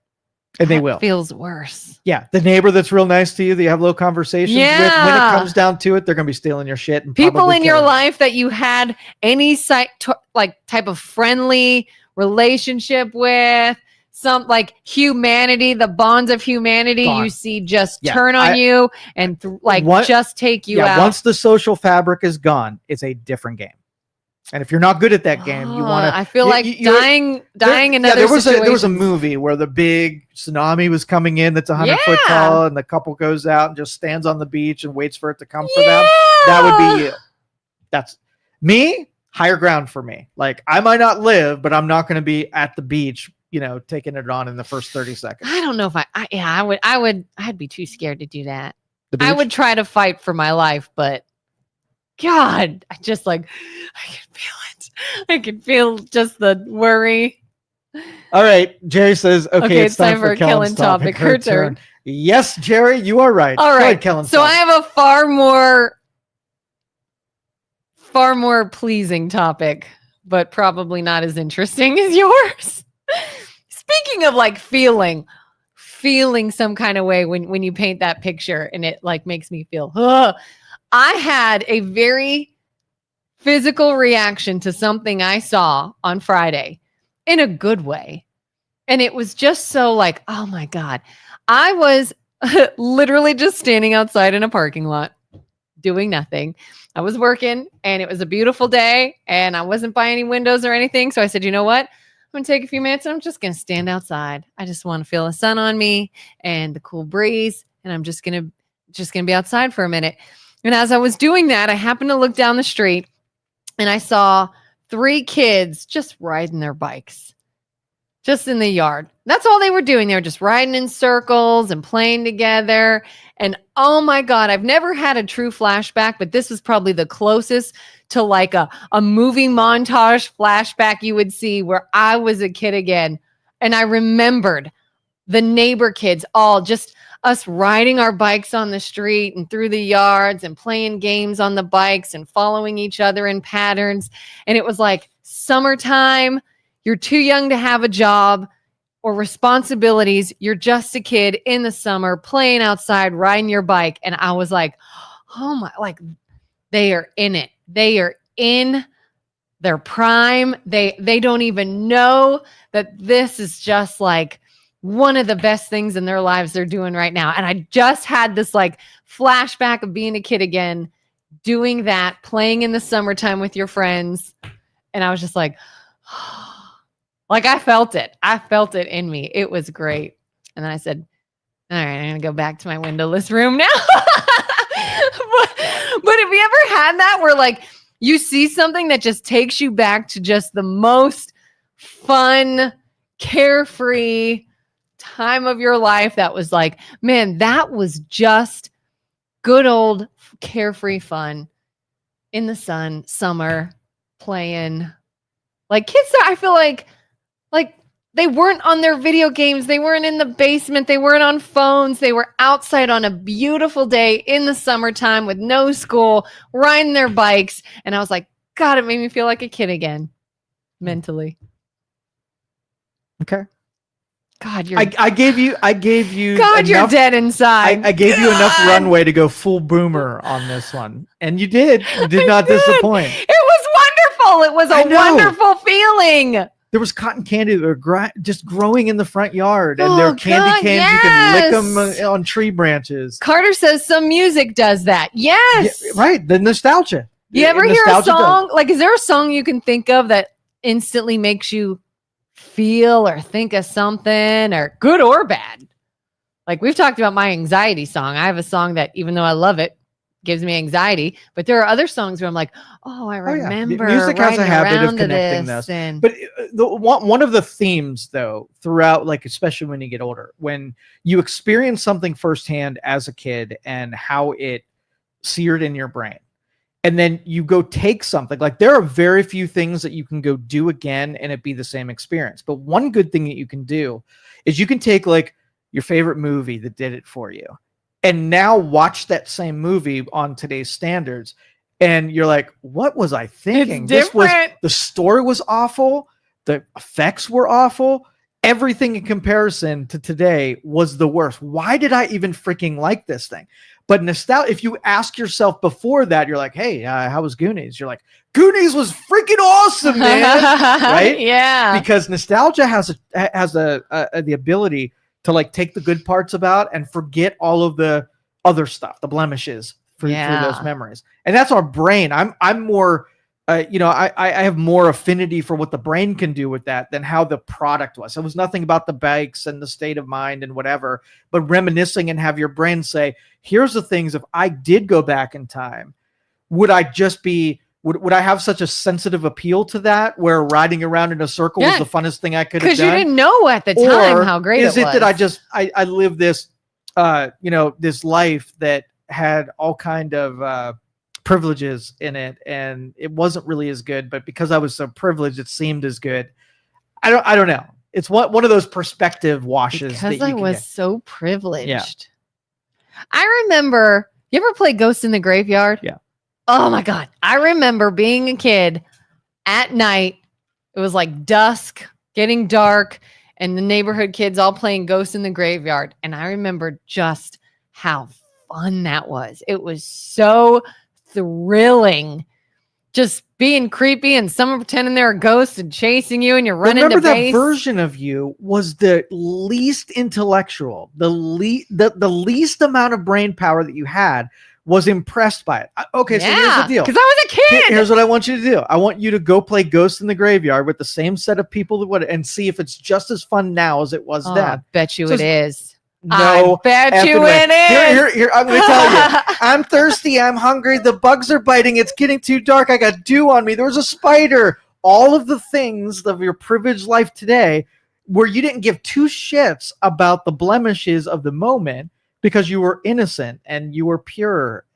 And they will. Feels worse. Yeah. The neighbor that's real nice to you, that you have low conversations with, when it comes down to it, they're going to be stealing your shit. And people in your you. life that you had any type of friendly relationship with, some like humanity, the bonds of humanity, Gone. You see just turn on you and just take you out. Once the social fabric is gone, it's a different game. And if you're not good at that game, you want to. I feel dying another situation. There was a movie where the big tsunami was coming in that's 100 foot tall, and the couple goes out and just stands on the beach and waits for it to come for them. That would be you. That's me. Higher ground for me. Like, I might not live, but I'm not going to be at the beach, taking it on in the first 30 seconds. I don't know if I'd be too scared to do that. I would try to fight for my life, but God, I just I can feel it. I can feel just the worry. All right. Jerry says, okay, it's time for a Kelin topic. Her turn. Yes, Jerry, you are right. All right. Kelin. So I have a far more pleasing topic, but probably not as interesting as yours. Speaking of feeling some kind of way when you paint that picture, and it makes me feel, I had a very physical reaction to something I saw on Friday in a good way. And it was just so oh my God. I was literally just standing outside in a parking lot doing nothing. I was working, and it was a beautiful day, and I wasn't by any windows or anything. So I said, you know what? I'm going to take a few minutes, and I'm just going to stand outside. I just want to feel the sun on me and the cool breeze. And I'm just going to be outside for a minute. And as I was doing that, I happened to look down the street, and I saw 3 kids just riding their bikes just in the yard. That's all they were doing. They were just riding in circles and playing together. And oh my God, I've never had a true flashback, but this was probably the closest to a movie montage flashback you would see where I was a kid again. And I remembered the neighbor kids, all just us riding our bikes on the street and through the yards and playing games on the bikes and following each other in patterns. And it was summertime. You're too young to have a job or responsibilities. You're just a kid in the summer playing outside, riding your bike. And I was oh my, they are in it. They are in their prime. They don't even know that this is just one of the best things in their lives they're doing right now. And I just had this flashback of being a kid again, doing that, playing in the summertime with your friends. And I was just I felt it. I felt it in me. It was great. And then I said, all right, I'm going to go back to my windowless room now. But have you ever had that where you see something that just takes you back to just the most fun, carefree time of your life that was man, that was just good old carefree fun in the sun, summer, playing. Kids that I feel they weren't on their video games. They weren't in the basement. They weren't on phones. They were outside on a beautiful day in the summertime with no school, riding their bikes. And I was God, it made me feel like a kid again, mentally. Okay. God, I gave you. God, you're dead inside. I gave you enough runway to go full boomer on this one, and you did. You did not disappoint. It was wonderful. It was a wonderful feeling. There was cotton candy that were just growing in the front yard, and there are candy canes. Yes. You can lick them on tree branches. Carter says some music does that. Yes. Yeah, right. The nostalgia. You ever hear a song? Is there a song you can think of that instantly makes you feel or think of something, or good or bad? We've talked about my anxiety song. I have a song that, even though I love it, gives me anxiety, but there are other songs where I'm I remember. Music has a habit of connecting us. But one of the themes, though, throughout, especially when you get older, when you experience something firsthand as a kid and how it seared in your brain, and then you go take something. Like there are very few things that you can go do again and it be the same experience. But one good thing that you can do is you can take like your favorite movie that did it for you and now watch that same movie on today's standards. And you're like, what was I thinking? The story was awful. The effects were awful. Everything in comparison to today was the worst. Why did I even freaking like this thing? But nostalgia, if you ask yourself before that, you're like, hey, how was Goonies? You're like, Goonies was freaking awesome, man. Right? Yeah. Because nostalgia has the ability to like take the good parts about and forget all of the other stuff, the blemishes for those memories. And that's our brain. I'm more, I have more affinity for what the brain can do with that than how the product was. It was nothing about the bikes and the state of mind and whatever, but reminiscing and have your brain say, here's the things, if I did go back in time, would I just be, would I have such a sensitive appeal to that where riding around in a circle was the funnest thing I could have done? Because you didn't know at the time how great it was. Is it that I lived this, this life that had all kind of privileges in it, and it wasn't really as good, but because I was so privileged, it seemed as good. I don't know. It's one of those perspective washes. Because I was so privileged. Yeah. I remember, you ever play Ghost in the Graveyard? Yeah. Oh my God. I remember being a kid at night. It was like dusk, getting dark, and the neighborhood kids all playing Ghost in the Graveyard. And I remember just how fun that was. It was so thrilling. Just being creepy and someone pretending they're a ghost and chasing you and you're running to base. Remember that version of you was the least intellectual, the least amount of brain power that you had was impressed by it. Okay, so here's the deal. Because I was a kid. Here's what I want you to do. I want you to go play Ghost in the Graveyard with the same set of people that would, and see if it's just as fun now as it was then. I bet you it is. No, I bet you it is. Here, I'm going to tell you. I'm thirsty. I'm hungry. The bugs are biting. It's getting too dark. I got dew on me. There was a spider. All of the things of your privileged life today where you didn't give two shits about the blemishes of the moment because you were innocent and you were pure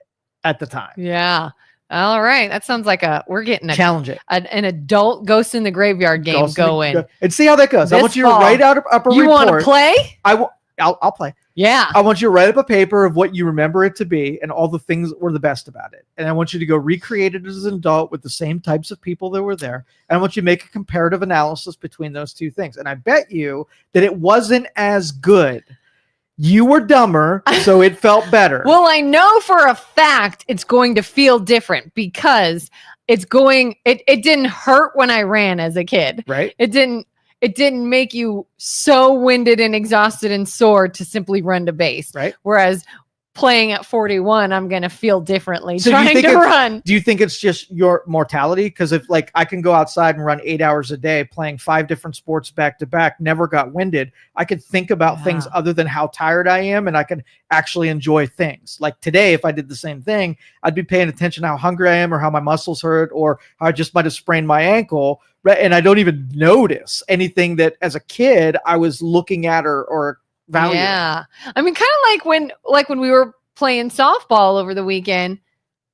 at the time. Yeah. All right. That sounds like we're getting challenge it. An adult Ghost in the Graveyard game going. And see how that goes. I want you to write up a report. You want to play? I'll play. Yeah. I want you to write up a paper of what you remember it to be and all the things that were the best about it. And I want you to go recreate it as an adult with the same types of people that were there. And I want you to make a comparative analysis between those two things. And I bet you that it wasn't as good. You were dumber, so it felt better. Well, I know for a fact it's going to feel different because it didn't hurt when I ran as a kid. Right. It didn't make you so winded and exhausted and sore to simply run to base. Right. Whereas playing at 41, I'm going to feel differently trying to run. Do you think it's just your mortality? Because if like I can go outside and run 8 hours a day playing 5 different sports back to back, never got winded. I could think about things other than how tired I am, and I can actually enjoy things. Like today, if I did the same thing, I'd be paying attention to how hungry I am or how my muscles hurt or how I just might have sprained my ankle. Right. And I don't even notice anything that as a kid I was looking at or valuing. Yeah. I mean, kind of like when we were playing softball over the weekend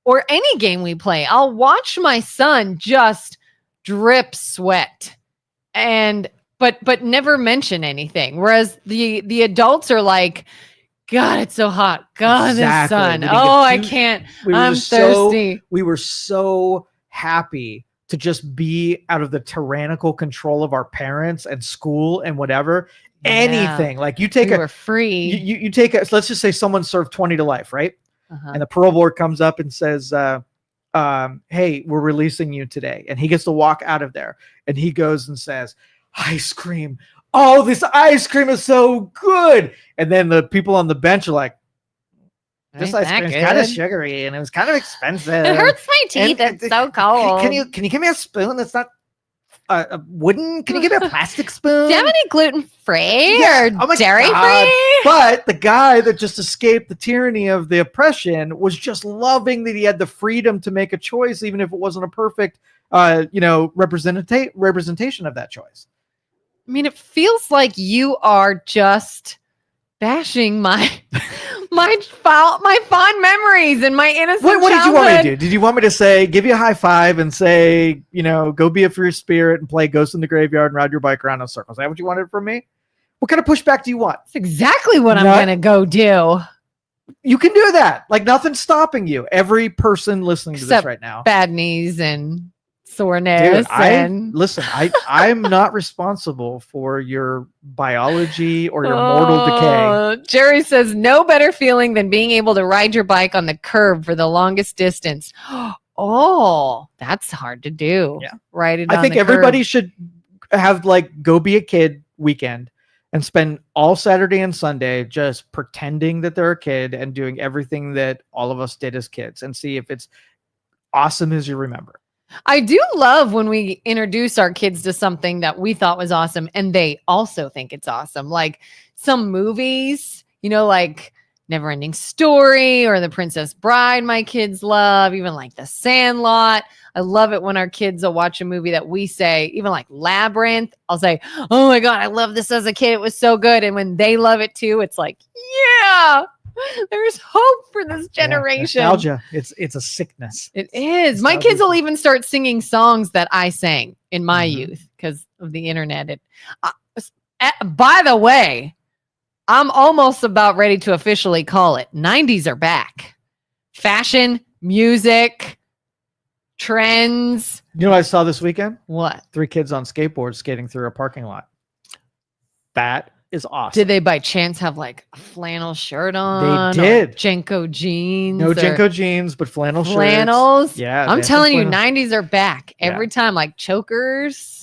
or any game we play, I'll watch my son just drip sweat but never mention anything. Whereas the adults are like, God, it's so hot. God, this sun. I can't. I'm thirsty. We were so happy to just be out of the tyrannical control of our parents and school and whatever. Anything like you were free. You take so let's just say someone served 20 to life, right? And the parole board comes up and says, hey, we're releasing you today. And he gets to walk out of there and he goes and says, ice cream. Oh, this ice cream is so good. And then the people on the bench are like, this ice cream is kind of sugary and it was kind of expensive. It hurts my teeth. It's so cold. Can you give me a spoon that's not wooden? Can you give me a plastic spoon? Do you have any gluten-free or dairy-free? But the guy that just escaped the tyranny of the oppression was just loving that he had the freedom to make a choice, even if it wasn't a perfect, representation of that choice. I mean, it feels like you are just bashing my my fond memories and my innocent What did you want me to childhood. do? Did you want me to say, give you a high five and say, go be a free spirit and play Ghost in the Graveyard and ride your bike around in circles? Is that what you wanted from me? What kind of pushback do you want? That's exactly what I'm going to go do. You can do that. Like, nothing's stopping you. Every person listening to this Except right now. bad knees and soreness. Dude, listen, I'm not responsible for your biology or your mortal decay. Jerry says, no better feeling than being able to ride your bike on the curb for the longest distance. Oh, that's hard to do. Yeah. Ride it I on think the everybody curb. should have go be a kid weekend and spend all Saturday and Sunday just pretending that they're a kid and doing everything that all of us did as kids and see if it's awesome as you remember. I do love when we introduce our kids to something that we thought was awesome and they also think it's awesome. Like some movies, like Neverending Story or The Princess Bride, my kids love, even like The Sandlot. I love it when our kids will watch a movie that we say, even like Labyrinth, I'll say, oh my God, I love this as a kid. It was so good. And when they love it too, it's like, yeah, there's hope for this generation. Yeah, nostalgia. It's a sickness. It is. My kids will even start singing songs that I sang in my youth because of the internet. By the way, I'm almost about ready to officially call it. 90s are back. Fashion, music, trends. You know what I saw this weekend? What? 3 kids on skateboards skating through a parking lot. That is awesome. Did they by chance have like a flannel shirt on? They did. Jenko jeans? No Jenko jeans, but flannels. Shirts. Yeah. I'm telling you, 90s are back. Every time, like chokers.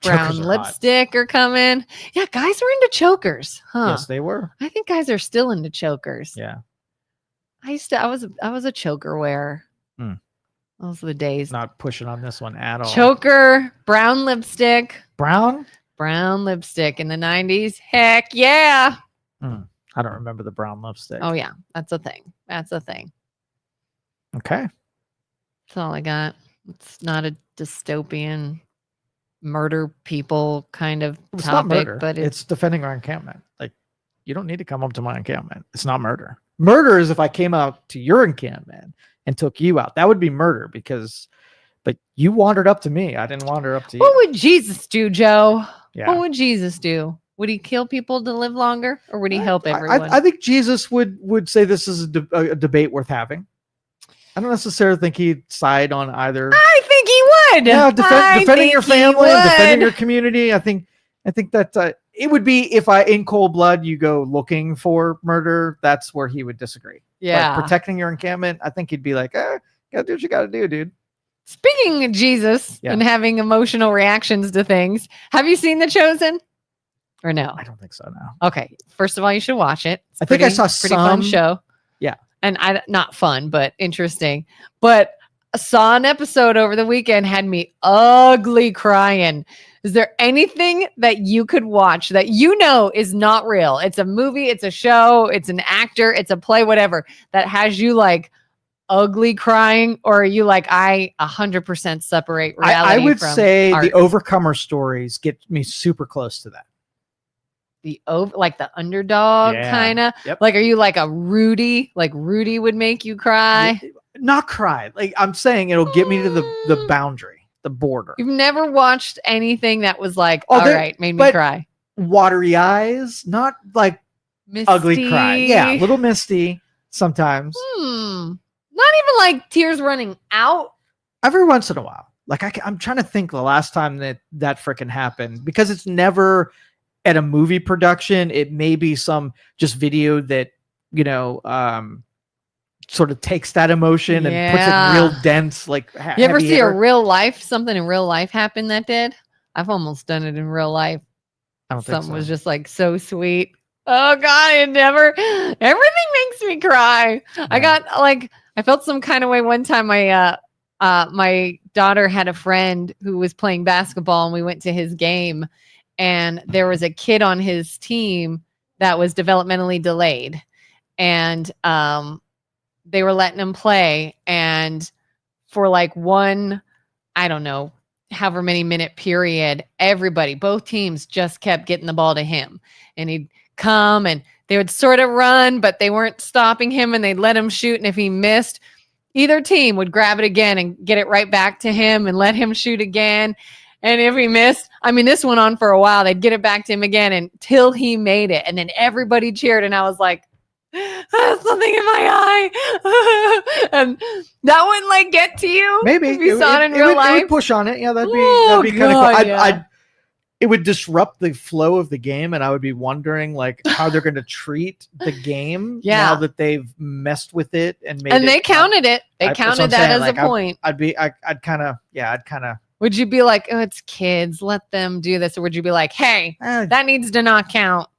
Brown lipstick are coming. Yeah, guys were into chokers, huh? Yes, they were. I think guys are still into chokers. Yeah. I was a choker wearer. Those were the days. Not pushing on this one at all. Choker, brown lipstick. Brown lipstick in the 90s. Heck yeah. I don't remember the brown lipstick. Oh yeah, that's a thing. Okay. That's all I got. It's not a dystopian murder people kind of It's topic, not murder, but it's defending our encampment. Like, you don't need to come up to my encampment. It's not murder. Murder is if I came out to your encampment and took you out. That would be murder but you wandered up to me. I didn't wander up to you. What would Jesus do, Joe? Yeah. What would Jesus do? Would he kill people to live longer, or would he help everyone? I think Jesus would say this is a debate worth having. I don't necessarily think he'd side on either. I think he would. Yeah, defending your family, defending your community. I think that it would be if in cold blood you go looking for murder. That's where he would disagree. Yeah, but protecting your encampment, I think he'd be like, gotta do what you gotta do, dude. Speaking of Jesus and having emotional reactions to things, have you seen The Chosen? Or no? I don't think so. No. Okay. First of all, you should watch it. I think I saw pretty fun show. Yeah. And not fun, but interesting. But I saw an episode over the weekend, had me ugly crying. Is there anything that you could watch that is not real? It's a movie, it's a show, it's an actor, it's a play, whatever, that has you like ugly crying, or are you like, I 100% separate reality? I would from say art? the Overcomer stories get me super close to that. Like the underdog kind of. Yep. Like, are you like a Rudy? Like Rudy would make you cry? Not cry. Like, I'm saying it'll get me to the boundary, the border. You've never watched anything that was like, all right, made me cry. Watery eyes, not like Misty. ugly cry. Yeah, a little misty sometimes. Not even like tears running out. Every once in a while. Like, I'm trying to think the last time that freaking happened, because it's never at a movie production. It may be some just video that, sort of takes that emotion and puts it in real dense, like, you ever see something in real life happen that did? I've almost done it in real life. I don't think something so. was just like so sweet. Oh God, everything makes me cry. Yeah. I felt some kind of way one time. My daughter had a friend who was playing basketball, and we went to his game, and there was a kid on his team that was developmentally delayed, and they were letting him play, and for like one, I don't know, however many minute period, both teams just kept getting the ball to him, and he'd come and they would sort of run, but they weren't stopping him, and they'd let him shoot. And if he missed, either team would grab it again and get it right back to him and let him shoot again. And if he missed, I mean, this went on for a while. They'd get it back to him again until he made it. And then everybody cheered. And I was like, there's something in my eye. And that wouldn't like get to you. Maybe if you saw it in real life. It would push on it. Yeah, that'd be kind of cool. It would disrupt the flow of the game, and I would be wondering like how they're going to treat the game now that they've messed with it and made. And they counted it. They counted that as a point. I'd kind of. Would you be like, oh, it's kids, let them do this, or would you be like, hey, that needs to not count?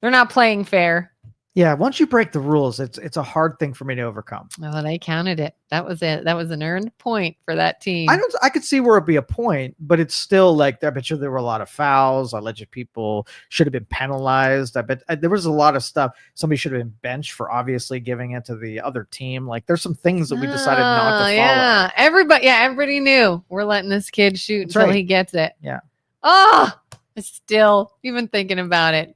They're not playing fair. Yeah, once you break the rules, it's a hard thing for me to overcome. Well, they counted it. That was it. That was an earned point for that team. I could see where it'd be a point, but it's still like I bet you there were a lot of fouls. Alleged people should have been penalized. I bet there was a lot of stuff. Somebody should have been benched for obviously giving it to the other team. Like there's some things that we decided not to follow. Yeah, everybody knew we're letting this kid shoot until he gets it. Yeah. Oh, still even thinking about it.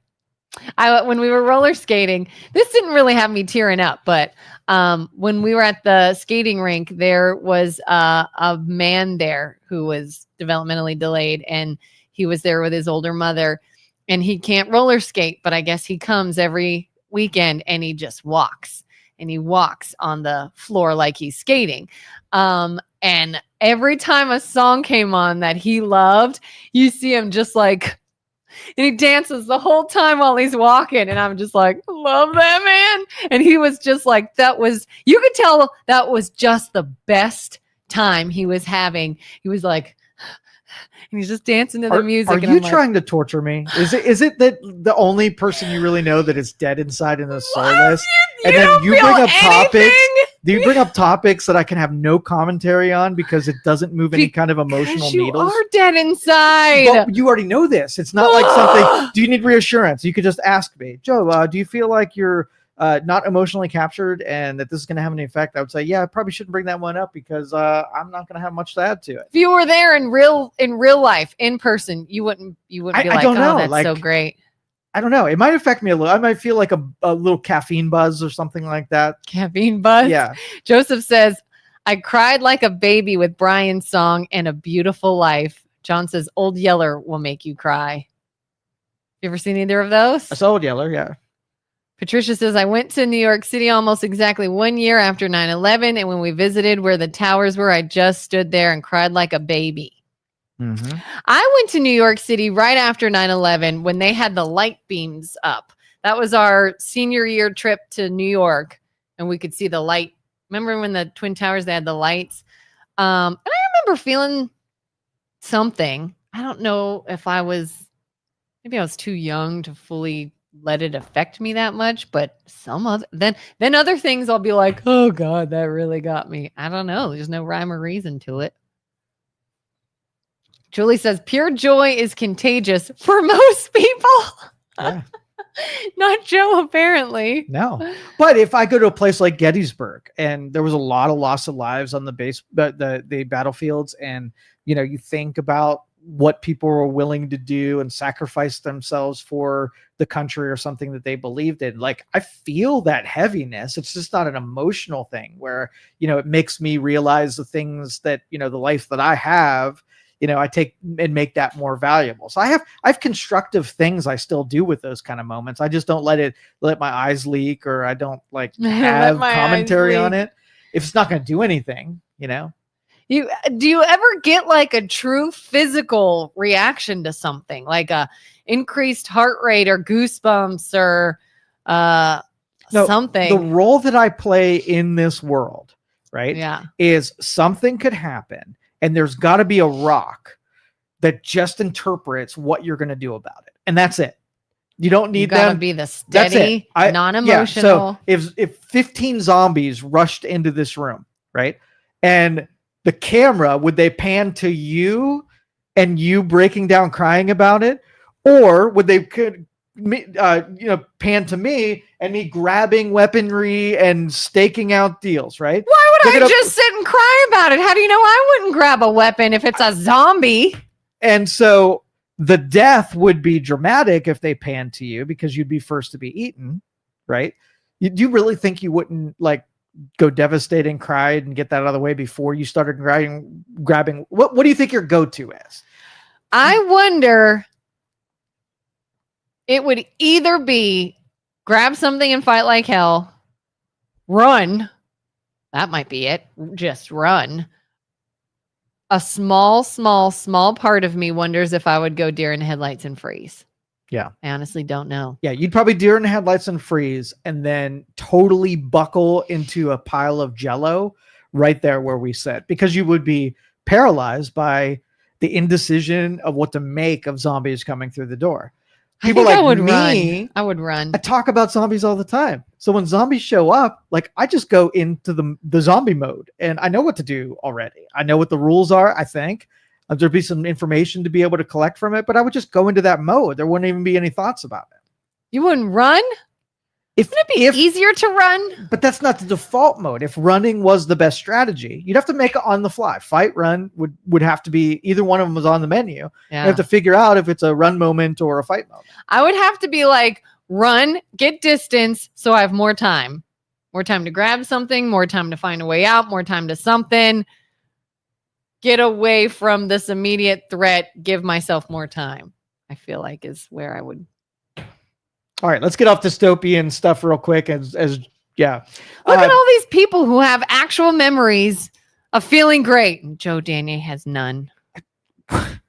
When we were roller skating, this didn't really have me tearing up, but when we were at the skating rink, there was a man there who was developmentally delayed, and he was there with his older mother, and he can't roller skate, but I guess he comes every weekend and he just walks, and he walks on the floor like he's skating. And every time a song came on that he loved, you see him just like, and he dances the whole time while he's walking. And I'm just like, love that man. And he was just like, you could tell that was just the best time he was having. He was like, and he's just dancing to the music. Are you trying to torture me? Is it that the only person you really know that is dead inside and is soulless? And then you bring up topics. Do you bring up topics that I can have no commentary on because it doesn't move any kind of emotional needles? You are dead inside. But you already know this. It's not like something. Do you need reassurance? You could just ask me, Joe. Do you feel like you're not emotionally captured and that this is going to have any effect? I would say, yeah, I probably shouldn't bring that one up because I'm not going to have much to add to it. If you were there in real life, in person, you wouldn't be like, oh, that's so great. I don't know. It might affect me a little. I might feel like a little caffeine buzz or something like that. Caffeine buzz? Yeah. Joseph says, I cried like a baby with Brian's song and A Beautiful Life. John says, Old Yeller will make you cry. You ever seen either of those? I saw Old Yeller, yeah. Patricia says, I went to New York City almost exactly 1 year after 9/11. And when we visited where the towers were, I just stood there and cried like a baby. Mm-hmm. I went to New York City right after 9/11 when they had the light beams up. That was our senior year trip to New York, and we could see the light. Remember when the Twin Towers, they had the lights? And I remember feeling something. I don't know if maybe I was too young to fully let it affect me that much, but then other things I'll be like, oh God, that really got me. I don't know. There's no rhyme or reason to it. Julie says, pure joy is contagious for most people. Yeah. Not Joe, apparently. No. But if I go to a place like Gettysburg and there was a lot of loss of lives on the battlefields, and you think about what people were willing to do and sacrifice themselves for the country or something that they believed in, like I feel that heaviness. It's just not an emotional thing where, it makes me realize the things that, the life that I have, I take and make that more valuable. So I have constructive things I still do with those kind of moments. I just don't let my eyes leak, or I don't have commentary on it if it's not going to do anything, Do you ever get like a true physical reaction to something, like a increased heart rate or goosebumps or something? The role that I play in this world, right? Yeah. Is something could happen. And there's got to be a rock that just interprets what you're going to do about it. And that's it. You don't need them. You got to be the steady, non-emotional. Yeah, so if 15 zombies rushed into this room, right? And the camera, would they pan to you and you breaking down crying about it? Or would they pan to me and me grabbing weaponry and staking out deals, right? Why would I just sit and cry about it? How do you know I wouldn't grab a weapon if it's a zombie? And so the death would be dramatic if they pan to you because you'd be first to be eaten, right? Do you really think you wouldn't like go devastate and cry and get that out of the way before you started grabbing? What do you think your go-to is? I wonder, it would either be grab something and fight like hell, run. That might be it. Just run. A small part of me wonders if I would go deer in the headlights and freeze. Yeah. I honestly don't know. Yeah, you'd probably deer in the headlights and freeze and then totally buckle into a pile of Jell-O right there where we sit, because you would be paralyzed by the indecision of what to make of zombies coming through the door. People like I would me, run. I would run. I talk about zombies all the time. So when zombies show up, like I just go into the zombie mode and I know what to do already. I know what the rules are, I think. There'd be some information to be able to collect from it, but I would just go into that mode. There wouldn't even be any thoughts about it. You wouldn't run? Wouldn't it be easier to run? But that's not the default mode. If running was the best strategy, you'd have to make it on the fly. Fight, run would have to be, either one of them was on the menu. Yeah. You have to figure out if it's a run moment or a fight moment. I would have to be like, run, get distance, so I have more time. More time to grab something, more time to find a way out, more time to something. Get away from this immediate threat, give myself more time, I feel like is where I would. All right, let's get off dystopian stuff real quick. Look at all these people who have actual memories of feeling great. And Joe Danyi has none.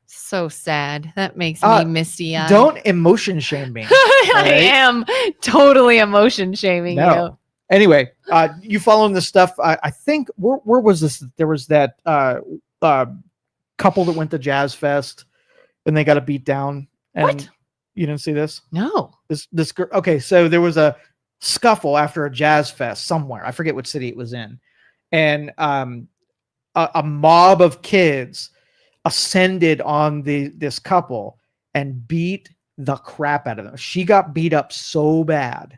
So sad. That makes me misty-eyed. Don't emotion shame me. I am totally emotion shaming you. Anyway, you following this stuff? I think where was this? There was that couple that went to Jazz Fest and they got a beat down. And what? You didn't see this? No. This girl. Okay, so there was a scuffle after a Jazz Fest somewhere. I forget what city it was in, and a mob of kids ascended on this couple and beat the crap out of them. She got beat up so bad.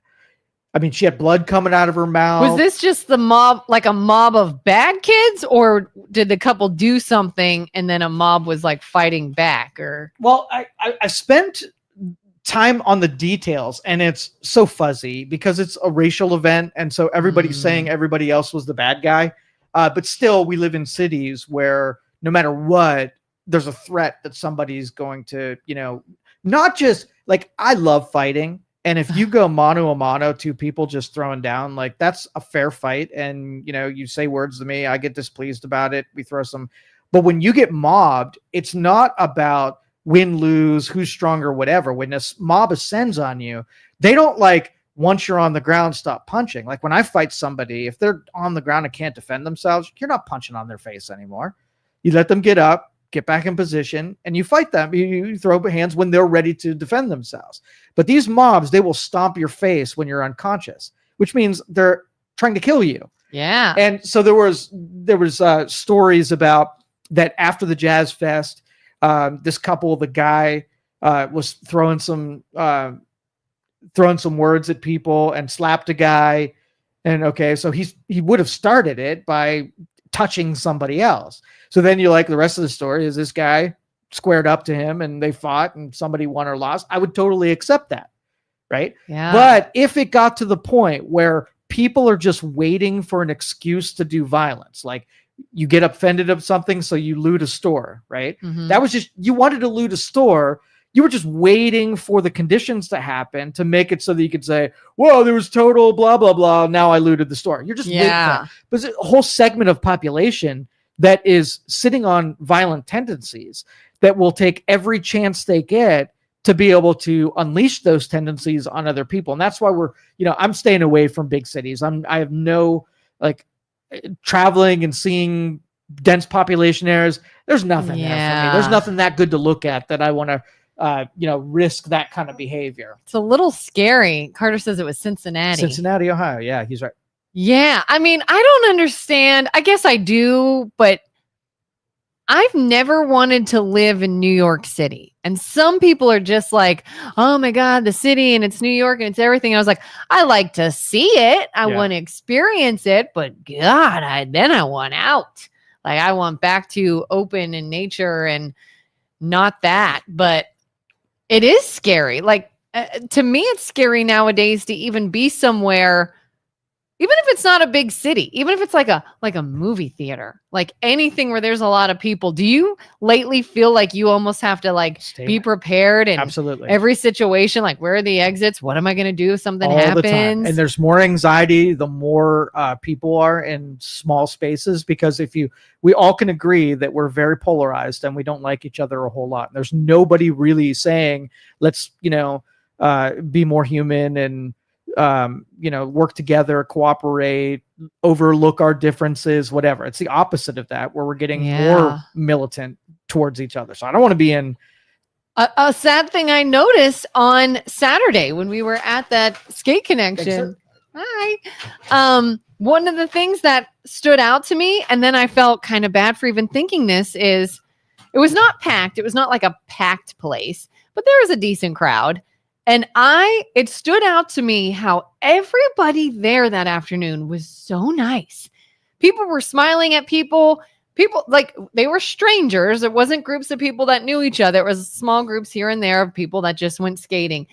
I mean, she had blood coming out of her mouth. Was this just the mob, like a mob of bad kids, or did the couple do something and then a mob was like fighting back? Or well, I spent time on the details and it's so fuzzy because it's a racial event, and so everybody's saying everybody else was the bad guy. But still, we live in cities where no matter what, there's a threat that somebody's going to, not just like, I love fighting. And if you go mano a mano, two people just throwing down, like that's a fair fight. And, you say words to me, I get displeased about it. We throw some, but when you get mobbed, it's not about win, lose, who's stronger, whatever. When this mob ascends on you, they don't like, once you're on the ground, stop punching. Like when I fight somebody, if they're on the ground and can't defend themselves, you're not punching on their face anymore. You let them get up, get back in position, and you fight them. You throw up hands when they're ready to defend themselves. But these mobs, they will stomp your face when you're unconscious, which means they're trying to kill you. yeah. And so there was stories about that after the Jazz Fest, this couple, the guy was throwing some words at people and slapped a guy. And okay, so he would have started it by touching somebody else. So then you're like, the rest of the story is this guy squared up to him and they fought and somebody won or lost. I would totally accept that. Right. Yeah. But if it got to the point where people are just waiting for an excuse to do violence, like you get offended of something, so you loot a store, right? Mhm. That was just, you wanted to loot a store. You were just waiting for the conditions to happen to make it so that you could say, whoa, there was total blah, blah, blah. Now I looted the store. You're just waiting for that. But there's a whole segment of population that is sitting on violent tendencies that will take every chance they get to be able to unleash those tendencies on other people. And that's why I'm staying away from big cities. I have no traveling and seeing dense population areas. There's nothing there for me. There's nothing that good to look at that I want to risk that kind of behavior. It's a little scary. Carter says it was Cincinnati, Ohio. Yeah, he's right. Yeah. I mean, I don't understand. I guess I do, but I've never wanted to live in New York City. And some people are just like, oh my God, the city and it's New York and it's everything. And I was like, I like to see it. I want to experience it, but God, I want out. Like I want back to open and nature and not that, but it is scary. Like to me, it's scary nowadays to even be somewhere, even if it's not a big city, even if it's like a movie theater, like anything where there's a lot of people. Do you lately feel like you almost have to like be prepared in Absolutely. every situation? Like, where are the exits? What am I going to do if something All happens? the time. And there's more anxiety the more people are in small spaces, because we all can agree that we're very polarized and we don't like each other a whole lot. There's nobody really saying, let's, be more human and, work together, cooperate, overlook our differences, whatever. It's the opposite of that, where we're getting more militant towards each other. So I don't want to be in. A sad thing I noticed on Saturday when we were at that skate connection. Hi. One of the things that stood out to me, and then I felt kind of bad for even thinking this, is it was not packed. It was not like a packed place, but there was a decent crowd. And it stood out to me how everybody there that afternoon was so nice. People were smiling at people. People, like, they were strangers. It wasn't groups of people that knew each other. It was small groups here and there of people that just went skating.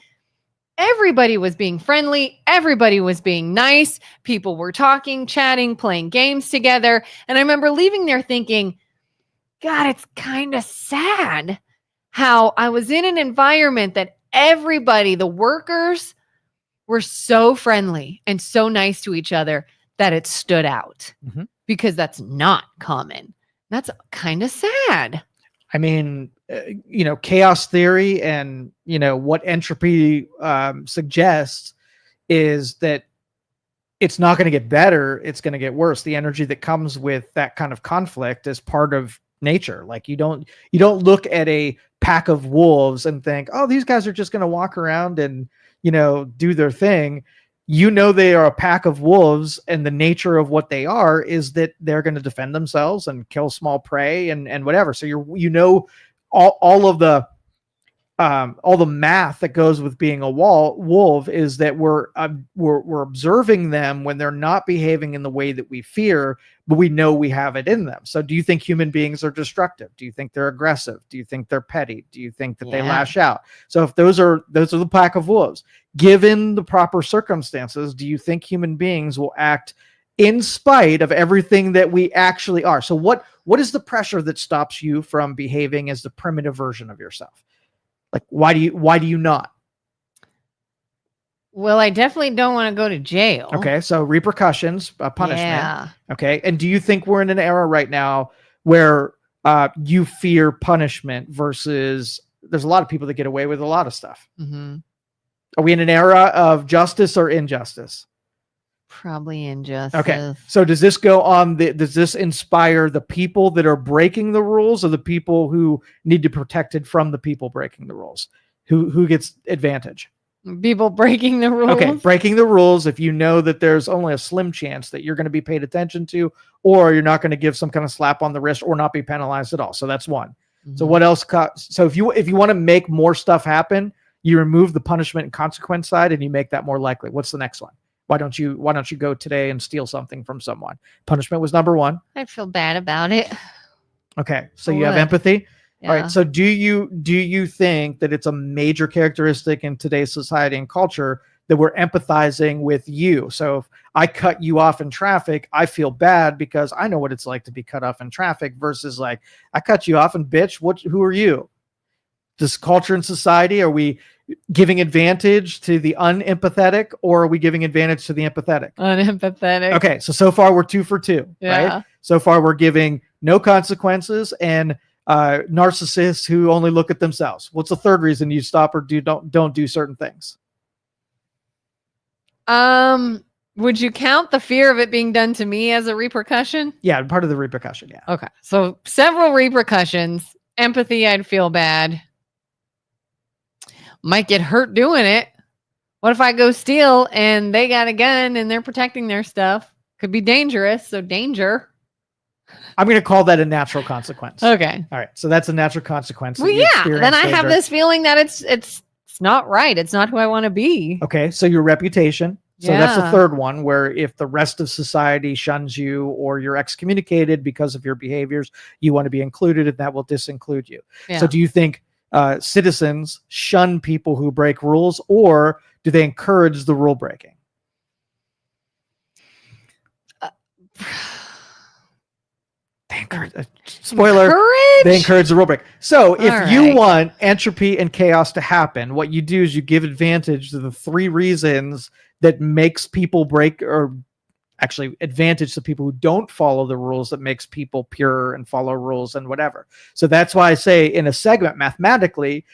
Everybody was being friendly. Everybody was being nice. People were talking, chatting, playing games together. And I remember leaving there thinking, God, it's kind of sad how I was in an environment that everybody, the workers, were so friendly and so nice to each other that it stood out, because that's not common. That's kind of sad. I mean, chaos theory and, what entropy suggests is that it's not going to get better. It's going to get worse. The energy that comes with that kind of conflict is part of nature. Like, you don't look at a pack of wolves and think, oh, these guys are just going to walk around and, do their thing. They are a pack of wolves, and the nature of what they are is that they're going to defend themselves and kill small prey and whatever. So all the math that goes with being a wolf is that we're observing them when they're not behaving in the way that we fear, but we know we have it in them. So do you think human beings are destructive? Do you think they're aggressive? Do you think they're petty? Do you think that they lash out? So if those are the pack of wolves, given the proper circumstances, do you think human beings will act in spite of everything that we actually are? So what is the pressure that stops you from behaving as the primitive version of yourself? Like, why do you not? Well, I definitely don't want to go to jail. Okay, so repercussions, punishment. Yeah. Okay, and do you think we're in an era right now where you fear punishment versus there's a lot of people that get away with a lot of stuff? Mm-hmm. Are we in an era of justice or injustice? Probably injustice. Okay, so does this does this inspire the people that are breaking the rules, or the people who need to be protected from the people breaking the rules? Who gets advantage? People breaking the rules. Okay, breaking the rules. If you know that there's only a slim chance that you're going to be paid attention to, or you're not going to give some kind of slap on the wrist or not be penalized at all. So that's one. So what else? So if you want to make more stuff happen, you remove the punishment and consequence side, and you make that more likely. What's the next one? Why don't you go today and steal something from someone? Punishment was number one. I feel bad about it. Okay, so you have empathy. Yeah. All right. So do you think that it's a major characteristic in today's society and culture that we're empathizing with you? So if I cut you off in traffic, I feel bad because I know what it's like to be cut off in traffic, versus like, I cut you off and bitch, who are you? This culture and society, are we giving advantage to the unempathetic, or are we giving advantage to the empathetic? Unempathetic. Okay. So far we're 2 for 2, right? So far we're giving no consequences and narcissists who only look at themselves. What's the third reason you stop or don't do certain things? Would you count the fear of it being done to me as a repercussion? Yeah, part of the repercussion. Yeah. Okay. So several repercussions. Empathy, I'd feel bad. Might get hurt doing it. What if I go steal and they got a gun and they're protecting their stuff? Could be dangerous. So danger. I'm going to call that a natural consequence. Okay. All right. So that's a natural consequence. Well, yeah. Then I have this feeling that it's not right. It's not who I want to be. Okay. So your reputation. So that's the third one, where if the rest of society shuns you or you're excommunicated because of your behaviors, you want to be included, and that will disinclude you. Yeah. So do you think citizens shun people who break rules, or do they encourage the rule breaking? They encourage, spoiler, they encourage the rule break. So if you want entropy and chaos to happen, what you do is you give advantage to the 3 reasons that makes people break, or actually advantage to people who don't follow the rules that makes people pure and follow rules and whatever. So that's why I say in a segment, mathematically,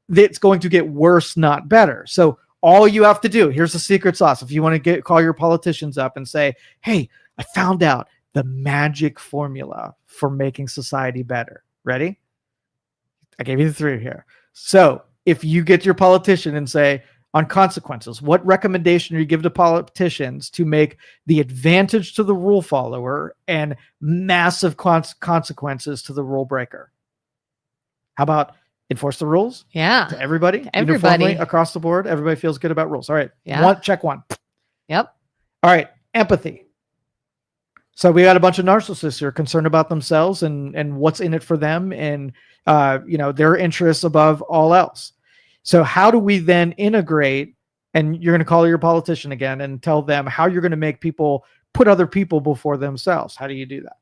it's going to get worse, not better. So all you have to do, here's the secret sauce. If you want to call your politicians up and say, hey, I found out the magic formula for making society better. Ready? I gave you the 3 here. So if you get your politician and say, on consequences, what recommendation do you give to politicians to make the advantage to the rule follower and massive consequences to the rule breaker? How about enforce the rules? Yeah. To everybody? Everybody. Uniformly across the board? Everybody feels good about rules. All right. Yeah. Check 1. Yep. All right. Empathy. So we got a bunch of narcissists who are concerned about themselves and what's in it for them and their interests above all else. So how do we then integrate, and you're going to call your politician again and tell them how you're going to make people put other people before themselves? How do you do that?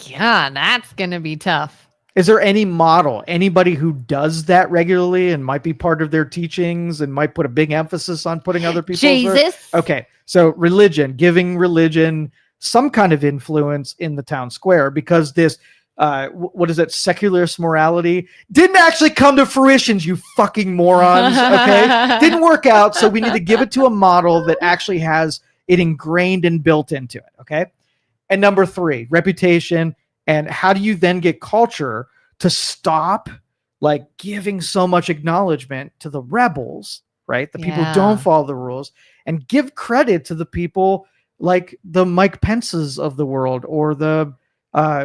Yeah, that's going to be tough. Is there any model, anybody who does that regularly and might be part of their teachings and might put a big emphasis on putting other people Jesus. Okay. So religion, giving religion some kind of influence in the town square, because this, what is it? Secularist morality didn't actually come to fruition, you fucking morons. Okay. Didn't work out. So we need to give it to a model that actually has it ingrained and built into it. Okay. And number 3, reputation. And how do you then get culture to stop like giving so much acknowledgement to the rebels, right? The people who don't follow the rules, and give credit to the people like the Mike Pences of the world, or the,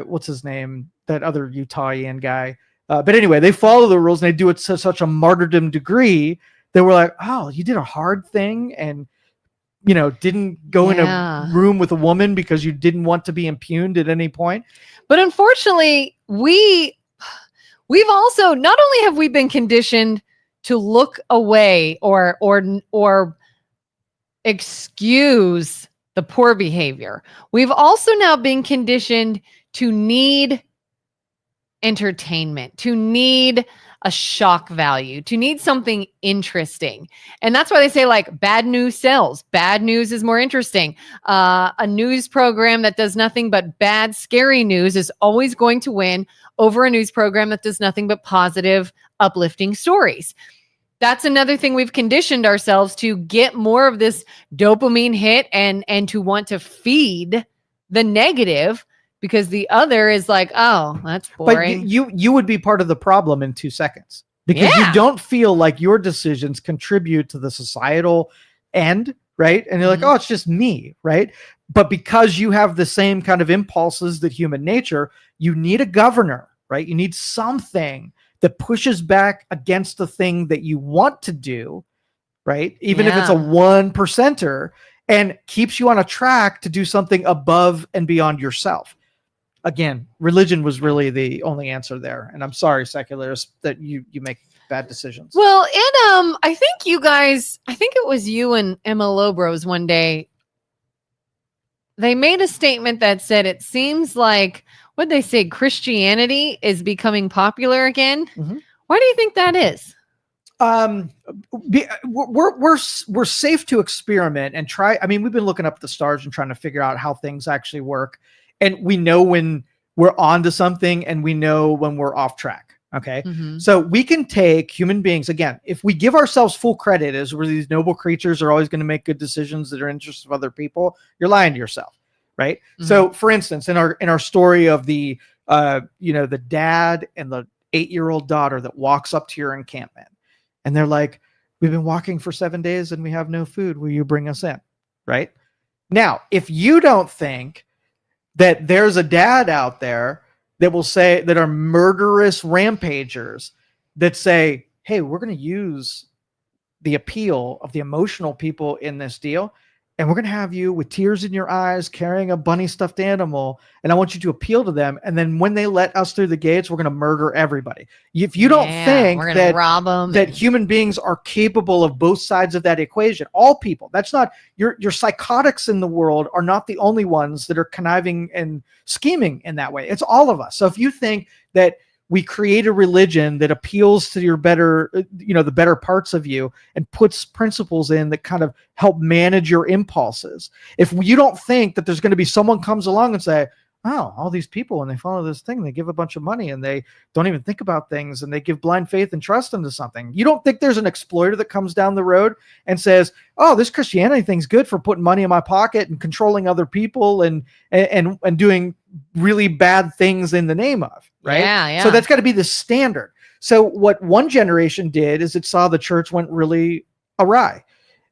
what's his name? That other Utahian guy. But anyway, they follow the rules and they do it to such a martyrdom degree that we're like, oh, you did a hard thing and, didn't go in a room with a woman because you didn't want to be impugned at any point. But unfortunately, we've also, not only have we been conditioned to look away or excuse the poor behavior, we've also now been conditioned to need entertainment, to need a shock value, to need something interesting. And that's why they say like bad news sells. Bad news is more interesting. A news program that does nothing but bad, scary news is always going to win over a news program that does nothing but positive, uplifting stories. That's another thing we've conditioned ourselves to get more of this dopamine hit and to want to feed the negative, because the other is like, oh, that's boring. But you would be part of the problem in 2 seconds, because you don't feel like your decisions contribute to the societal end, right? And you're like, oh, it's just me, right? But because you have the same kind of impulses that human nature, you need a governor, right? You need something that pushes back against the thing that you want to do, right? Even if it's a 1%er, and keeps you on a track to do something above and beyond yourself. Again, religion was really the only answer there. And I'm sorry, secularists, that you make bad decisions. Well, and I think it was you and Emma Lobros one day, they made a statement that said, it seems like, what'd they say, Christianity is becoming popular again. Mm-hmm. Why do you think that is? We're safe to experiment and try. I mean, we've been looking up the stars and trying to figure out how things actually work. And we know when we're onto something and we know when we're off track. Okay. Mm-hmm. So we can take human beings, again, if we give ourselves full credit as we're these noble creatures are always going to make good decisions that are in interest of other people, you're lying to yourself. Right. Mm-hmm. So for instance, in our story of the, the dad and the 8-year-old daughter that walks up to your encampment and they're like, we've been walking for 7 days and we have no food. Will you bring us in? Right. Now, if you don't think that there's a dad out there that will say that are murderous rampagers that say, hey, we're going to use the appeal of the emotional people in this deal and we're going to have you with tears in your eyes carrying a bunny stuffed animal, and I want you to appeal to them, and then when they let us through the gates, we're going to murder everybody. If you don't think we're gonna rob them, that human beings are capable of both sides of that equation, all people, that's not your psychotics in the world are not the only ones that are conniving and scheming in that way. It's all of us. So if you think that we create a religion that appeals to your better, the better parts of you and puts principles in that kind of help manage your impulses. If you don't think that there's going to be someone comes along and say, oh, all these people, when they follow this thing, they give a bunch of money and they don't even think about things and they give blind faith and trust into something. You don't think there's an exploiter that comes down the road and says, oh, this Christianity thing's good for putting money in my pocket and controlling other people and doing really bad things in the name of, right? Yeah. So that's got to be the standard. So what one generation did is it saw the church went really awry.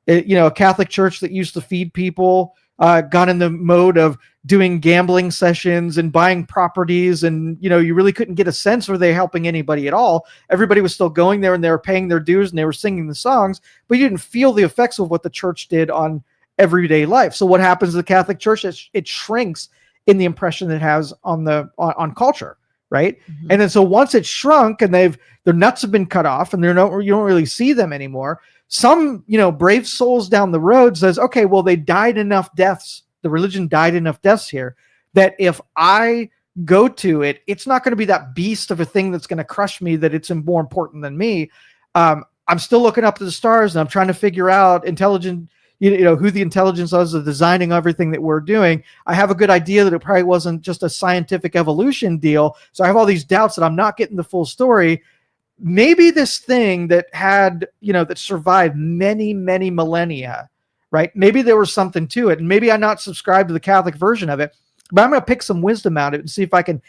A Catholic church that used to feed people got in the mode of doing gambling sessions and buying properties. And, you really couldn't get a sense were they helping anybody at all. Everybody was still going there and they were paying their dues and they were singing the songs, but you didn't feel the effects of what the church did on everyday life. So what happens to the Catholic Church? It shrinks in the impression it has on culture, right? Mm-hmm. And then so once it's shrunk and their nuts have been cut off and you don't really see them anymore. Some, brave souls down the road says, okay, well, they died enough deaths. The religion died enough deaths here that if I go to it, it's not going to be that beast of a thing that's going to crush me, that it's more important than me. I'm still looking up to the stars and I'm trying to figure out who the intelligence was of designing everything that we're doing. I have a good idea that it probably wasn't just a scientific evolution deal. So I have all these doubts that I'm not getting the full story. Maybe this thing that had, that survived many, many millennia, right? Maybe there was something to it. And maybe I'm not subscribed to the Catholic version of it, but I'm going to pick some wisdom out of it and see if I can,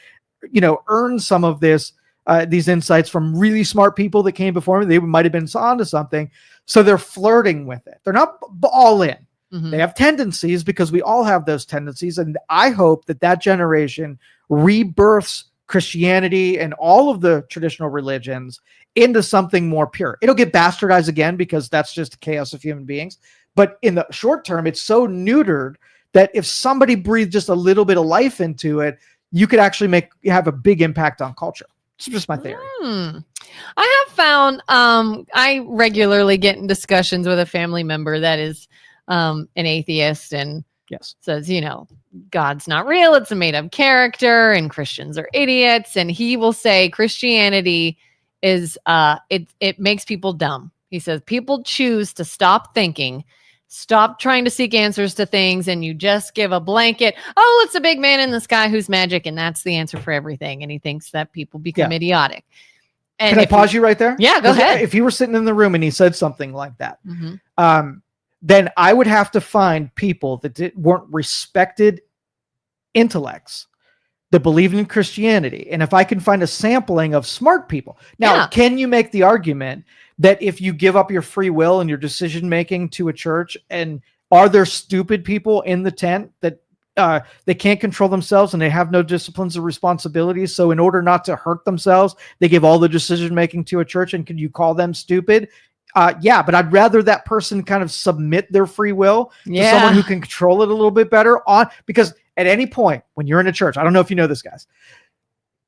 earn some of these insights from really smart people that came before me. They might have been onto something. So they're flirting with it. They're not all in. Mm-hmm. They have tendencies because we all have those tendencies. And I hope that generation rebirths Christianity and all of the traditional religions into something more pure. It'll get bastardized again because that's just the chaos of human beings. But in the short term, it's so neutered that if somebody breathed just a little bit of life into it, you could actually have a big impact on culture. It's just my theory. I have found I regularly get in discussions with a family member that is an atheist and says, God's not real. It's a made up character and Christians are idiots. And he will say Christianity is it makes people dumb. He says people choose to stop thinking, stop trying to seek answers to things, and you just give a blanket, oh, it's a big man in the sky who's magic, and that's the answer for everything. And he thinks that people become idiotic. And can I pause you right there? Yeah, go ahead. If you were sitting in the room and he said something like that, then I would have to find people that weren't respected intellects that believed in Christianity. And if I can find a sampling of smart people. Now, can you make the argument that if you give up your free will and your decision-making to a church, and are there stupid people in the tent that they can't control themselves and they have no disciplines or responsibilities? So in order not to hurt themselves, they give all the decision-making to a church, and can you call them stupid? But I'd rather that person kind of submit their free will to someone who can control it a little bit better because at any point when you're in a church, I don't know if you know this, guys,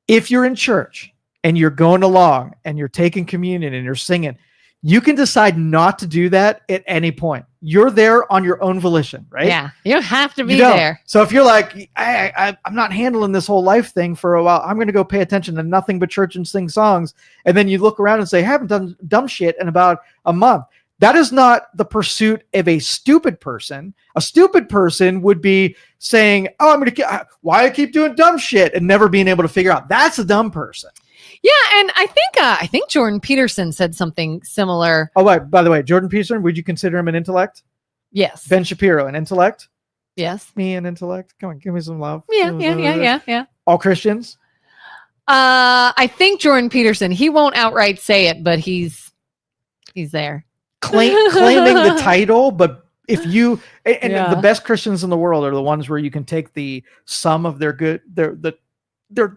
if you're in church and you're going along and you're taking communion and you're singing, you can decide not to do that at any point. You're there on your own volition, right? Yeah, you don't have to be there. So if you're like, I'm not handling this whole life thing for a while, I'm going to go pay attention to nothing but church and sing songs. And then you look around and say, I haven't done dumb shit in about a month. That is not the pursuit of a stupid person. A stupid person would be saying, why I keep doing dumb shit and never being able to figure out. That's a dumb person. Yeah, and I think Jordan Peterson said something similar. Oh, wait, by the way, Jordan Peterson, would you consider him an intellect? Yes. Ben Shapiro, an intellect? Yes. Me, an intellect? Come on, give me some love. Yeah. All Christians? I think Jordan Peterson, he won't outright say it, but he's there. Claiming the title, but if you the best Christians in the world are the ones where you can take the sum of their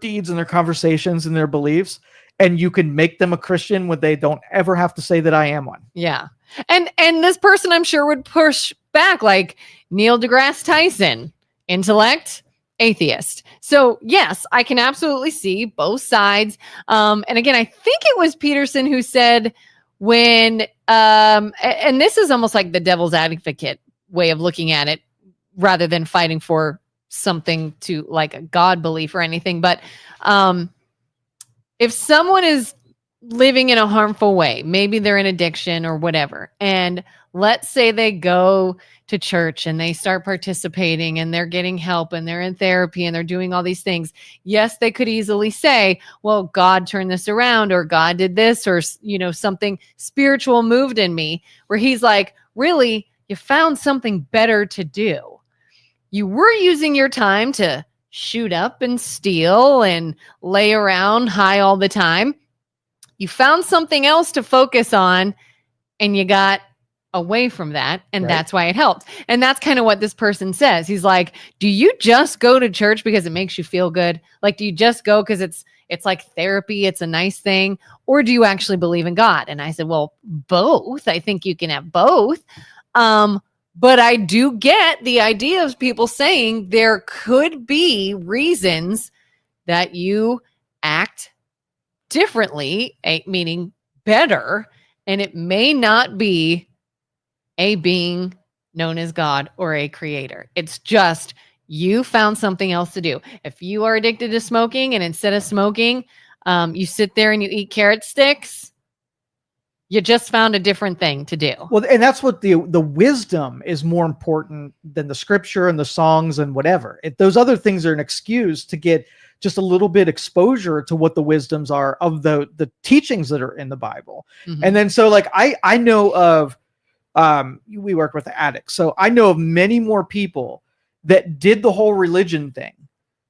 deeds and their conversations and their beliefs, and you can make them a Christian when they don't ever have to say that I am one. Yeah. And this person, I'm sure, would push back, like Neil deGrasse Tyson, intellect, atheist. So yes, I can absolutely see both sides. And again, I think it was Peterson who said when, and this is almost like the devil's advocate way of looking at it, rather than fighting for something to like a God belief or anything. But if someone is living in a harmful way, maybe they're in addiction or whatever, and let's say they go to church and they start participating and they're getting help and they're in therapy and they're doing all these things. Yes, they could easily say, well, God turned this around, or God did this, or, you know, something spiritual moved in me, where he's like, really, you found something better to do. You were using your time to shoot up and steal and lay around high all the time. You found something else to focus on and you got away from that. And Right. That's why it helped. And that's kind of what this person says. He's like, do you just go to church because it makes you feel good? Like, do you just go because it's like therapy, it's a nice thing? Or do you actually believe in God? And I said, well, both. I think you can have both. But I do get the idea of people saying there could be reasons that you act differently, meaning better, and it may not be a being known as God or a creator. It's just you found something else to do. If you are addicted to smoking and instead of smoking, you sit there and you eat carrot sticks, you just found a different thing to do. Well, and that's what the wisdom is more important than the scripture and the songs and whatever. Those other things are an excuse to get just a little bit exposure to what the wisdoms are of the teachings that are in the Bible. Mhm. And then so like I know of we work with addicts. So I know of many more people that did the whole religion thing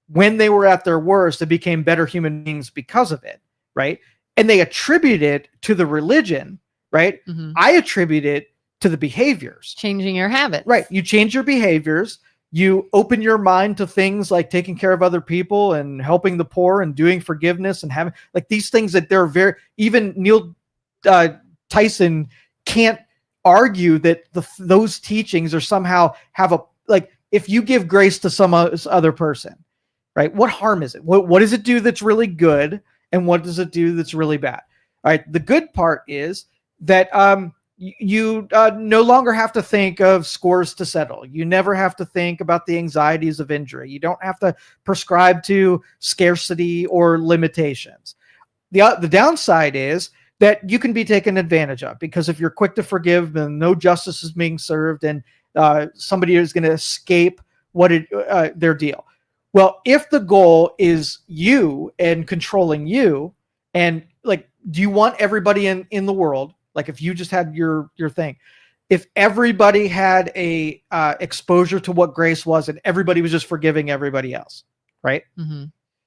when they were at their worst and became better human beings because of it, right? And they attribute it to the religion, right? Mhm. I attribute it to the behaviors. Changing your habits. Right. You change your behaviors. You open your mind to things like taking care of other people and helping the poor and doing forgiveness and having like these things that they're very, even Neil Tyson can't argue that those teachings are somehow have a, like, if you give grace to some other person, right? What harm is it? What does it do that's really good? And what does it do that's really bad? All right. The good part is that you no longer have to think of scores to settle. You never have to think about the anxieties of injury. You don't have to prescribe to scarcity or limitations. The downside is that you can be taken advantage of, because if you're quick to forgive, then no justice is being served, and somebody is going to escape their deal. Well, if the goal is you and controlling you, and like, do you want everybody in the world? Like, if you just had your thing, if everybody had a exposure to what grace was, and everybody was just forgiving everybody else, right? Mm-hmm.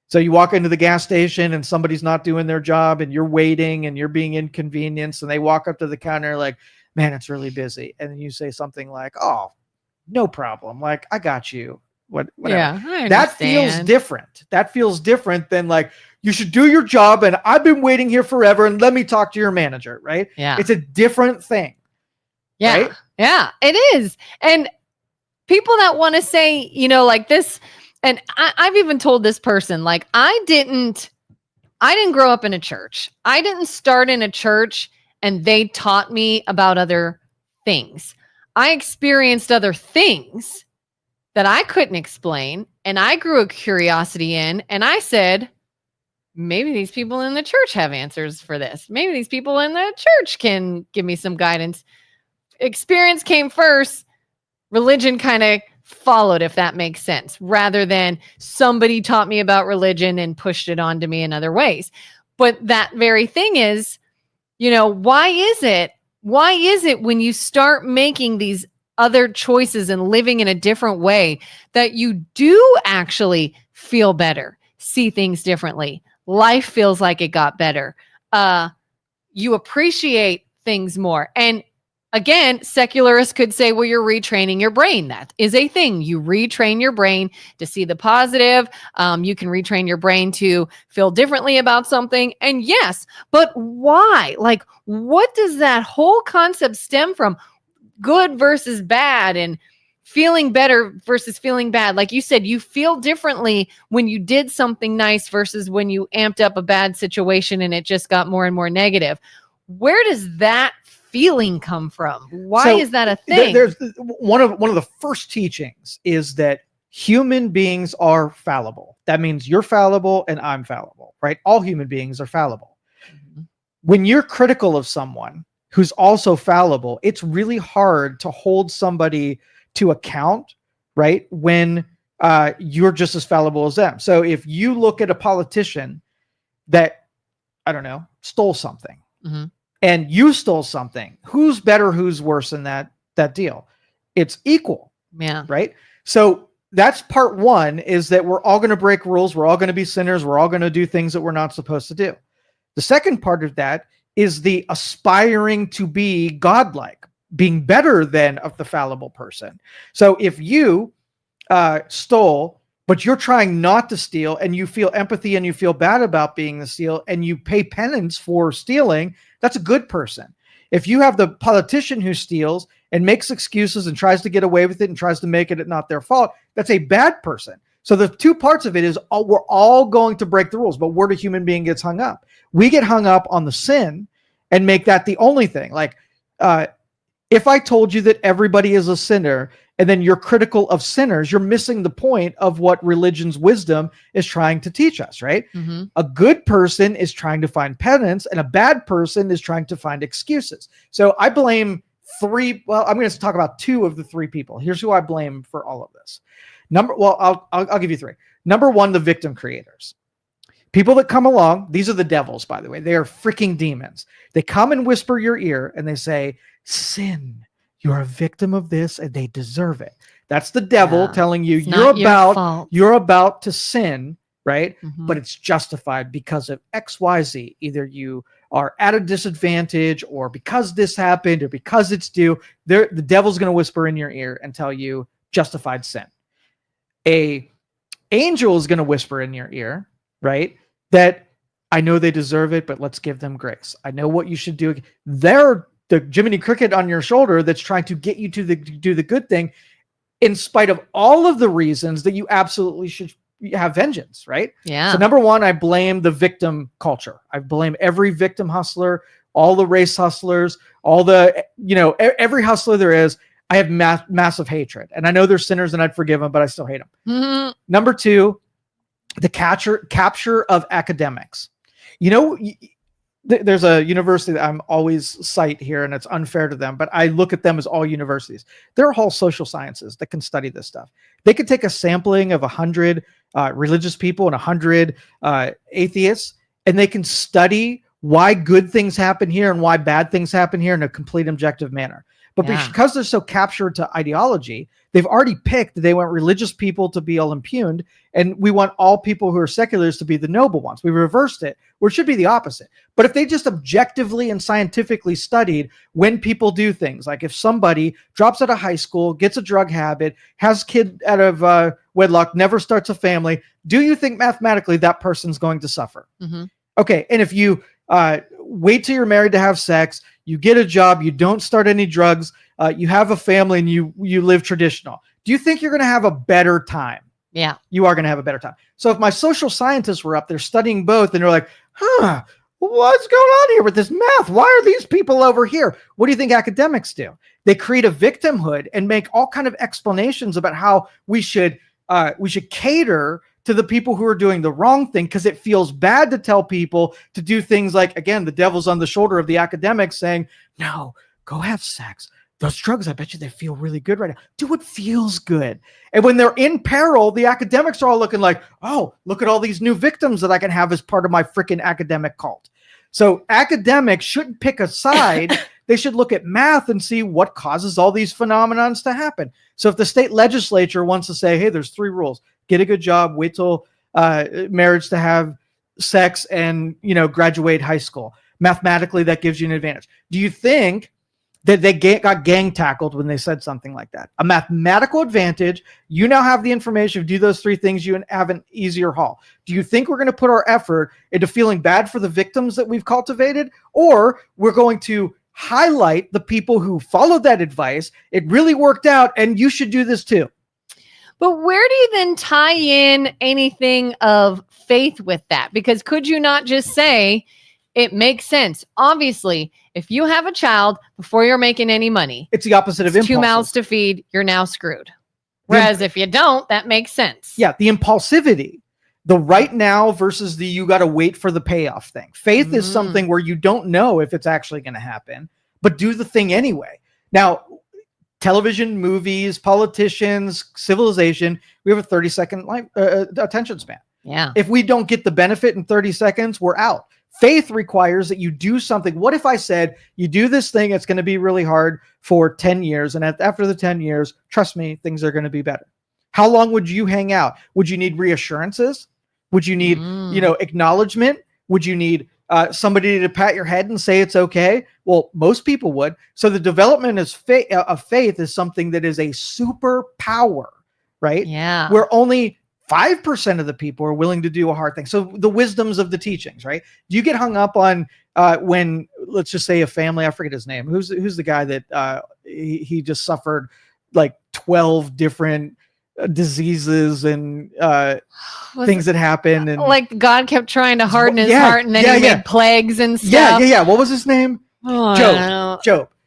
So you walk into the gas station and somebody's not doing their job and you're waiting and you're being inconvenienced, and they walk up to the counter like, man, it's really busy. And then you say something like, oh, no problem. Like, I got you. Whatever. Yeah, I that feels understand. different. That feels different than like, you should do your job and I've been waiting here forever and let me talk to your manager, right? Yeah. It's a different thing. Yeah. Right? Yeah, it is. And people that want to say, you know, like this, and I've even told this person, like, I didn't grow up in a church. I didn't start in a church and they taught me about other things. I experienced other things that I couldn't explain, and I grew a curiosity in, and I said, maybe these people in the church have answers for this. Maybe these people in the church can give me some guidance. Experience came first. Religion kind of followed, if that makes sense, rather than somebody taught me about religion and pushed it onto me in other ways. But that very thing is, you know, why is it when you start making these other choices and living in a different way that you do actually feel better, see things differently? Life feels like it got better. You appreciate things more. And again, secularists could say, well, you're retraining your brain. That is a thing. You retrain your brain to see the positive. You can retrain your brain to feel differently about something. And yes, but why? Like, what does that whole concept stem from? good versus bad and feeling better versus feeling bad. Like you said, you feel differently when you did something nice versus when you amped up a bad situation and it just got more and more negative. Where does that feeling come from? Why is that a thing? There's one of the first teachings is that human beings are fallible. That means you're fallible and I'm fallible, right? All human beings are fallible. Mm-hmm. When you're critical of someone who's also fallible, it's really hard to hold somebody to account, right? When you're just as fallible as them. So if you look at a politician that, I don't know, stole something, mm-hmm. and you stole something, who's better, who's worse in that deal? It's equal. Yeah. Right? So that's part one, is that we're all going to break rules. We're all going to be sinners. We're all going to do things that we're not supposed to do. The second part of that is the aspiring to be godlike, being better than of the fallible person. So if you stole, but you're trying not to steal, and you feel empathy and you feel bad about being the steal, and you pay penance for stealing, that's a good person. If you have the politician who steals and makes excuses and tries to get away with it and tries to make it not their fault, that's a bad person. So the two parts of it is we're all going to break the rules, but where the human being gets hung up. We get hung up on the sin and make that the only thing. Like, if I told you that everybody is a sinner and then you're critical of sinners, you're missing the point of what religion's wisdom is trying to teach us, right? Mm-hmm. A good person is trying to find penance and a bad person is trying to find excuses. So I blame I'm going to talk about two of the three people. Here's who I blame for all of this. I'll give you three. Number one, the victim creators. People that come along, these are the devils, by the way. They are freaking demons. They come and whisper your ear and they say, sin, you're a victim of this and they deserve it. That's the devil telling you you're about to sin, right? Mm-hmm. But it's justified because of XYZ. Either you are at a disadvantage or because this happened or because it's due. The devil's going to whisper in your ear and tell you justified sin. A angel is going to whisper in your ear, right? That I know they deserve it, but let's give them grace. I know what you should do. They're the Jiminy Cricket on your shoulder that's trying to get you to do the good thing, in spite of all of the reasons that you absolutely should have vengeance, right? Yeah. So number one, I blame the victim culture. I blame every victim hustler, all the race hustlers, all the, every hustler there is. I have massive hatred. And I know they're sinners and I'd forgive them, but I still hate them. Mm-hmm. Number two, the capture of academics. There's a university that I'm always cite here, and it's unfair to them, but I look at them as all universities. There are whole social sciences that can study this stuff. They could take a sampling of 100 religious people and 100 atheists, and they can study why good things happen here and why bad things happen here in a complete objective manner. But because they're so captured to ideology, they've already picked, they want religious people to be all impugned, and we want all people who are seculars to be the noble ones. We reversed it, where it should be the opposite. But if they just objectively and scientifically studied when people do things, like if somebody drops out of high school, gets a drug habit, has a kid out of wedlock, never starts a family, do you think mathematically that person's going to suffer? Mm-hmm. Okay, and if you wait till you're married to have sex, you get a job, you don't start any drugs, you have a family, and you live traditional, do you think you're going to have a better time? Yeah. You are going to have a better time. So if my social scientists were up there studying both and they're like, what's going on here with this math? Why are these people over here? What do you think academics do? They create a victimhood and make all kind of explanations about how we should cater to the people who are doing the wrong thing, because it feels bad to tell people to do things like, again, the devil's on the shoulder of the academics saying, no, go have sex. Those drugs, I bet you they feel really good right now. Do what feels good. And when they're in peril, the academics are all looking like, oh, look at all these new victims that I can have as part of my freaking academic cult. So academics shouldn't pick a side. They should look at math and see what causes all these phenomenons to happen. So if the state legislature wants to say, hey, there's 3 rules, get a good job, wait till marriage to have sex, and, graduate high school. Mathematically, that gives you an advantage. Do you think that they got gang tackled when they said something like that? A mathematical advantage. You now have the information. Do those 3 things, you have an easier haul. Do you think we're going to put our effort into feeling bad for the victims that we've cultivated, or we're going to highlight the people who followed that advice. It really worked out, and you should do this too. But where do you then tie in anything of faith with that? Because could you not just say it makes sense? Obviously, if you have a child before you're making any money, it's the opposite of impulsive. 2 mouths to feed, you're now screwed. Whereas if you don't, that makes sense. Yeah, the impulsivity, the right now versus the you got to wait for the payoff thing. Faith is something where you don't know if it's actually going to happen, but do the thing anyway. Now, television, movies, politicians, civilization, we have a 30-second attention span. Yeah. If we don't get the benefit in 30 seconds, we're out. Faith requires that you do something. What if I said, you do this thing, it's going to be really hard for 10 years, and after the 10 years, trust me, things are going to be better. How long would you hang out? Would you need reassurances? Would you need, acknowledgement? Would you need somebody to pat your head and say it's okay? Well, most people would. So the development of faith is something that is a superpower, right? Yeah. Where only 5% of the people are willing to do a hard thing. So the wisdoms of the teachings, right? Do you get hung up on when, let's just say, a family, I forget his name. Who's the guy that he just suffered like 12 different diseases and things that happened, and like God kept trying to harden his heart, and then he made plagues and stuff. Yeah. What was his name? Job.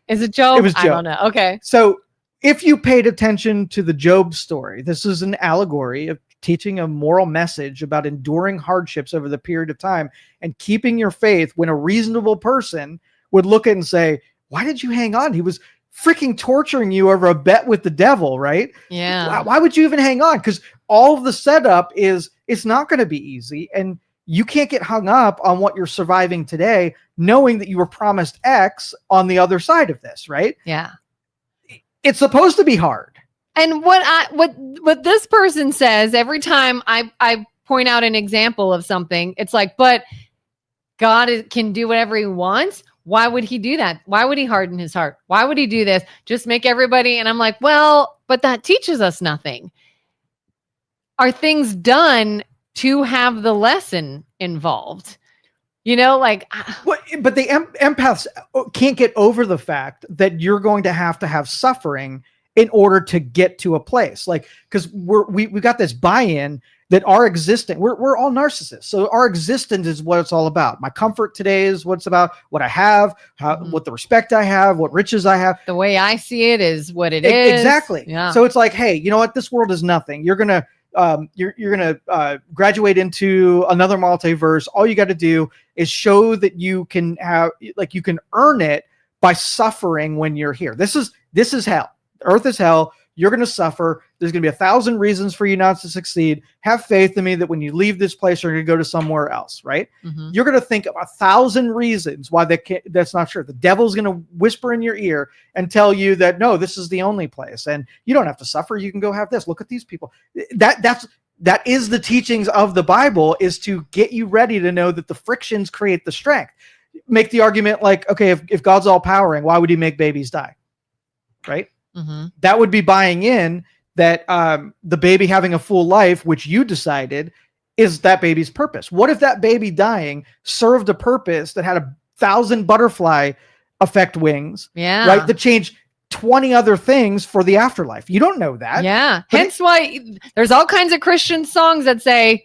Is it Job? It was Job. I don't know. Okay. So if you paid attention to the Job story, this is an allegory of teaching a moral message about enduring hardships over the period of time and keeping your faith when a reasonable person would look at it and say, why did you hang on? He was freaking torturing you over a bet with the devil, right? Yeah. Why would you even hang on? Because all of the setup is it's not going to be easy, and you can't get hung up on what you're surviving today, knowing that you were promised X on the other side of this, right? Yeah. It's supposed to be hard. And what this person says every time I point out an example of something, it's like, but God can do whatever he wants. Why would he do that? Why would he harden his heart? Why would he do this? Just make everybody. And I'm like, well, but that teaches us nothing. Are things done to have the lesson involved? But the empaths can't get over the fact that you're going to have suffering in order to get to a place, like, because we've got this buy-in that our existence, we're all narcissists. So our existence is what it's all about. My comfort today is what it's about, what I have, what the respect I have, what riches I have. The way I see it is what it is. Exactly. Yeah. So it's like, hey, you know what? This world is nothing. You're going to graduate into another multiverse. All you got to do is show that you can you can earn it by suffering when you're here. This is hell. Earth is hell. You're going to suffer. There's going to be 1,000 reasons for you not to succeed. Have faith in me that when you leave this place, you're going to go to somewhere else, right? Mm-hmm. You're going to think of 1,000 reasons why that's not true. The devil's going to whisper in your ear and tell you that, no, this is the only place. And you don't have to suffer. You can go have this. Look at these people. That is the teachings of the Bible, is to get you ready to know that the frictions create the strength. Make the argument like, okay, if God's all powering, why would he make babies die? Right? Mm-hmm. That would be buying in that the baby having a full life, which you decided is that baby's purpose. What if that baby dying served a purpose that had 1,000 butterfly effect wings, right? That changed 20 other things for the afterlife. You don't know that. Yeah. Hence why there's all kinds of Christian songs that say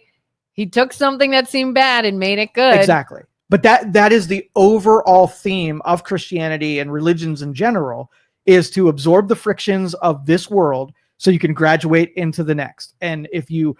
he took something that seemed bad and made it good. Exactly. But that is the overall theme of Christianity and religions in general, is to absorb the frictions of this world so you can graduate into the next. And if you,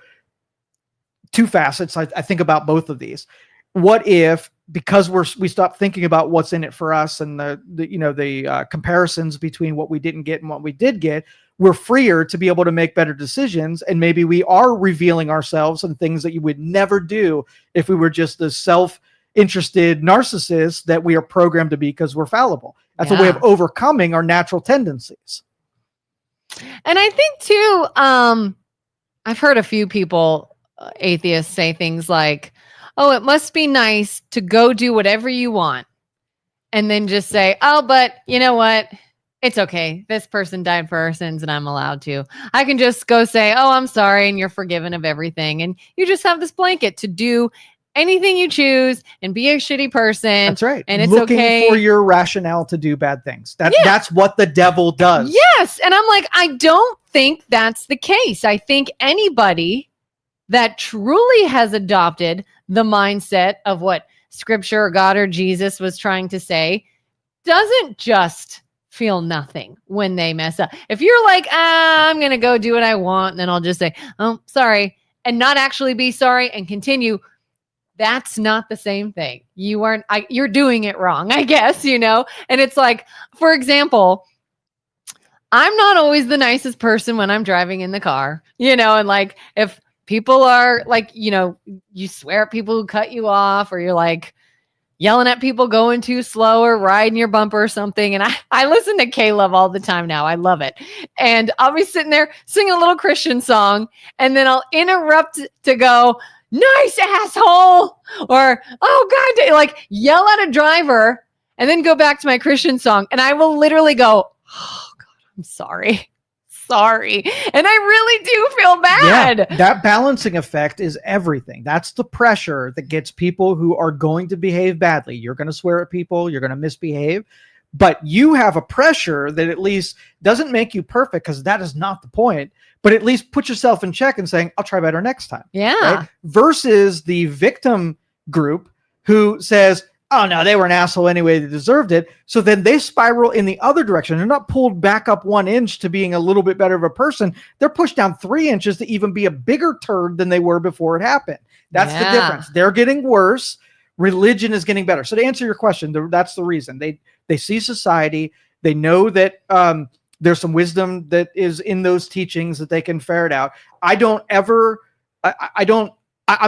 two facets, I think about both of these. What if, because we stopped thinking about what's in it for us and the comparisons between what we didn't get and what we did get, we're freer to be able to make better decisions. And maybe we are revealing ourselves and things that you would never do if we were just the self-interested narcissists that we are programmed to be because we're fallible. That's a way of overcoming our natural tendencies. And I think too, I've heard a few people, atheists, say things like, oh, it must be nice to go do whatever you want. And then just say, oh, but you know what? It's okay. This person died for our sins and I'm allowed to. I can just go say, oh, I'm sorry. And you're forgiven of everything. And you just have this blanket to do anything you choose and be a shitty person. That's right. And it's looking okay for your rationale to do bad things. That's what the devil does. Yes. And I'm like, I don't think that's the case. I think anybody that truly has adopted the mindset of what scripture or God or Jesus was trying to say doesn't just feel nothing when they mess up. If you're like, I'm going to go do what I want, and then I'll just say, oh, sorry, and not actually be sorry and continue, that's not the same thing. You're doing it wrong, I guess, And it's like, for example, I'm not always the nicest person when I'm driving in the car, and like, if people are like, you swear at people who cut you off, or you're like yelling at people going too slow or riding your bumper or something. And I listen to K-Love all the time now. I love it. And I'll be sitting there singing a little Christian song, and then I'll interrupt to go, nice asshole, or, oh God, like yell at a driver and then go back to my Christian song. And I will literally go, oh God, I'm sorry. And I really do feel bad. Yeah, that balancing effect is everything. That's the pressure that gets people who are going to behave badly. You're going to swear at people. You're going to misbehave. But you have a pressure that at least doesn't make you perfect, because that is not the point. But at least put yourself in check and saying, I'll try better next time. Yeah. Right? Versus the victim group who says, oh no, they were an asshole anyway, they deserved it. So then they spiral in the other direction. They're not pulled back up 1 inch to being a little bit better of a person. They're pushed down 3 inches to even be a bigger turd than they were before it happened. That's the difference. They're getting worse. Religion is getting better. So to answer your question, that's the reason. They see society. They know that there's some wisdom that is in those teachings that they can ferret out. I'm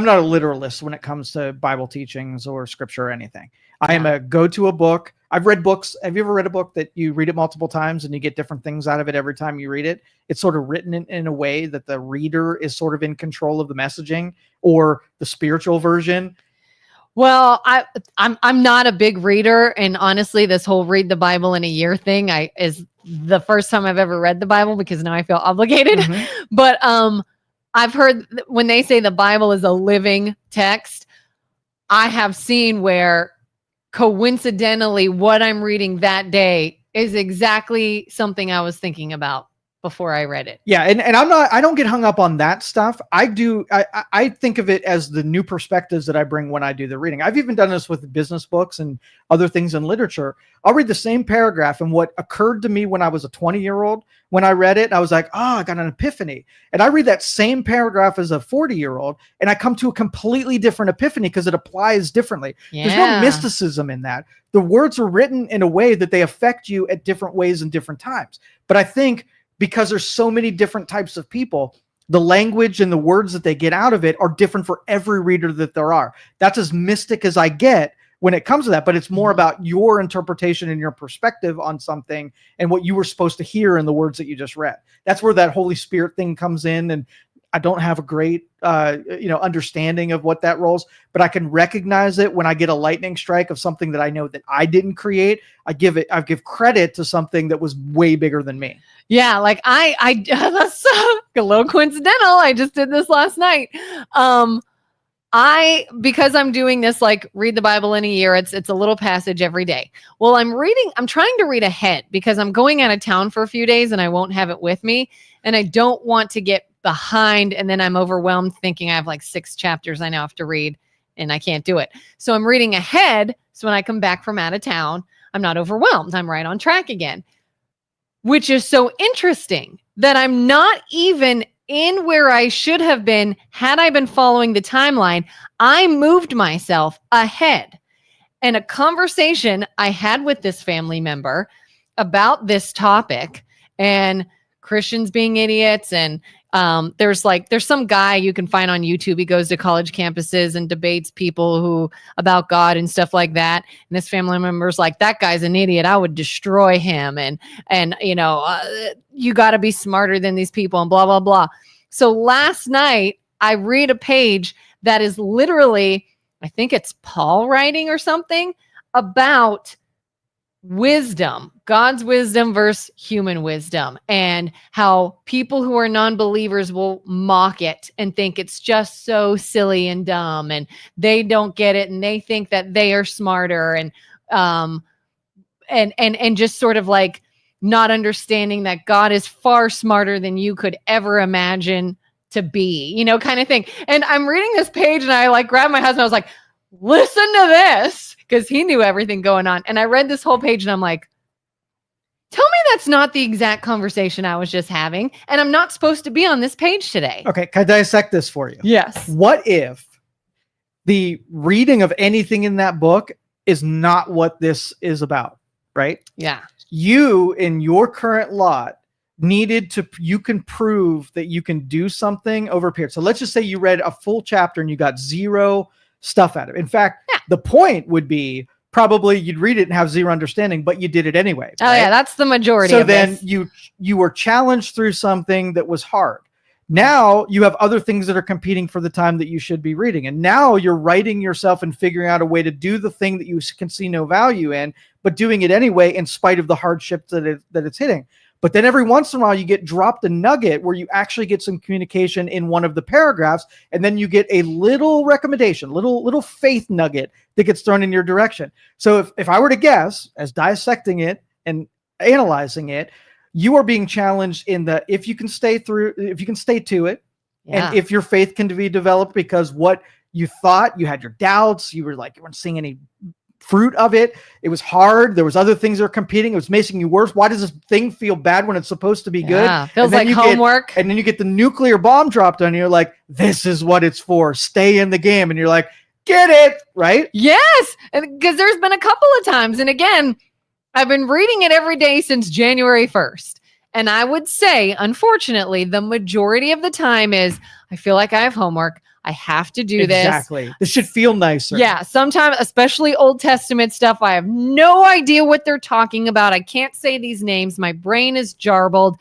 not a literalist when it comes to Bible teachings or scripture or anything. I am a go-to a book. I've read books. Have you ever read a book that you read it multiple times and you get different things out of it every time you read it? It's sort of written in a way that the reader is sort of in control of the messaging, or the spiritual version. Well, I'm not a big reader, and honestly, this whole read the Bible in a year thing is the first time I've ever read the Bible, because now I feel obligated. Mm-hmm. But I've heard when they say the Bible is a living text, I have seen where coincidentally what I'm reading that day is exactly something I was thinking about before I read it. Yeah. And I don't get hung up on that stuff. I think of it as the new perspectives that I bring when I do the reading. I've even done this with business books and other things in literature. I'll read the same paragraph, and what occurred to me when I was a 20-year-old, when I read it, I was like, oh, I got an epiphany. And I read that same paragraph as a 40-year-old, and I come to a completely different epiphany because it applies differently. Yeah. There's no mysticism in that. The words are written in a way that they affect you at different ways and different times. But I think because there's so many different types of people, the language and the words that they get out of it are different for every reader that there are. That's as mystic as I get when it comes to that, but it's more about your interpretation and your perspective on something and what you were supposed to hear in the words that you just read. That's where that Holy Spirit thing comes in. And I don't have a great, understanding of what that rolls, but I can recognize it when I get a lightning strike of something that I know that I didn't create. I give credit to something that was way bigger than me. Yeah. Like that's a little coincidental. I just did this last night. Because I'm doing this, like read the Bible in a year, it's a little passage every day. Well, I'm trying to read ahead because I'm going out of town for a few days and I won't have it with me. And I don't want to get behind and then I'm overwhelmed thinking I have like 6 chapters I now have to read and I can't do it. So I'm reading ahead. So when I come back from out of town, I'm not overwhelmed. I'm right on track again, which is so interesting that I'm not even in where I should have been had I been following the timeline. I moved myself ahead. And a conversation I had with this family member about this topic and Christians being idiots. And there's some guy you can find on YouTube. He goes to college campuses and debates people about God and stuff like that. And this family member's like, that guy's an idiot. I would destroy him. And you got to be smarter than these people and blah, blah, blah. So last night I read a page that is literally, I think it's Paul writing or something about God's wisdom versus human wisdom, and how people who are non-believers will mock it and think it's just so silly and dumb, and they don't get it, and they think that they are smarter, and just sort of like not understanding that God is far smarter than you could ever imagine to be, kind of thing. And I'm reading this page and I like grabbed my husband. I was like, listen to this, because he knew everything going on. And I read this whole page and I'm like, tell me that's not the exact conversation I was just having, and I'm not supposed to be on this page today. Okay, can I dissect this for you? Yes. What if the reading of anything in that book is not what this is about, right? Yeah. You, in your current lot, you can prove that you can do something over a period. So let's just say you read a full chapter and you got zero stuff out of it. In fact, the point would be probably you'd read it and have zero understanding, but you did it anyway. Oh, right? Yeah, that's the majority. So then you were challenged through something that was hard. Now you have other things that are competing for the time that you should be reading. And now you're writing yourself and figuring out a way to do the thing that you can see no value in, but doing it anyway in spite of the hardship that it's hitting. But then every once in a while you get dropped a nugget where you actually get some communication in one of the paragraphs, and then you get a little recommendation, little faith nugget that gets thrown in your direction. So if I were to guess, as dissecting it and analyzing it, you are being challenged in the if you can stay to it, and if your faith can be developed, because what you thought, you had your doubts, you weren't seeing any fruit of it. It was hard. There was other things that were competing. It was making you worse. Why does this thing feel bad when it's supposed to be good? Feels like homework. And then you get the nuclear bomb dropped on you. You're like, this is what it's for. Stay in the game. And you're like, get it, right? Yes. Because there's been a couple of times. And again, I've been reading it every day since January 1st. And I would say, unfortunately, the majority of the time is I feel like I have homework. I have to do this. Exactly. This should feel nicer. Yeah. Sometimes, especially Old Testament stuff, I have no idea what they're talking about. I can't say these names. My brain is jarbled.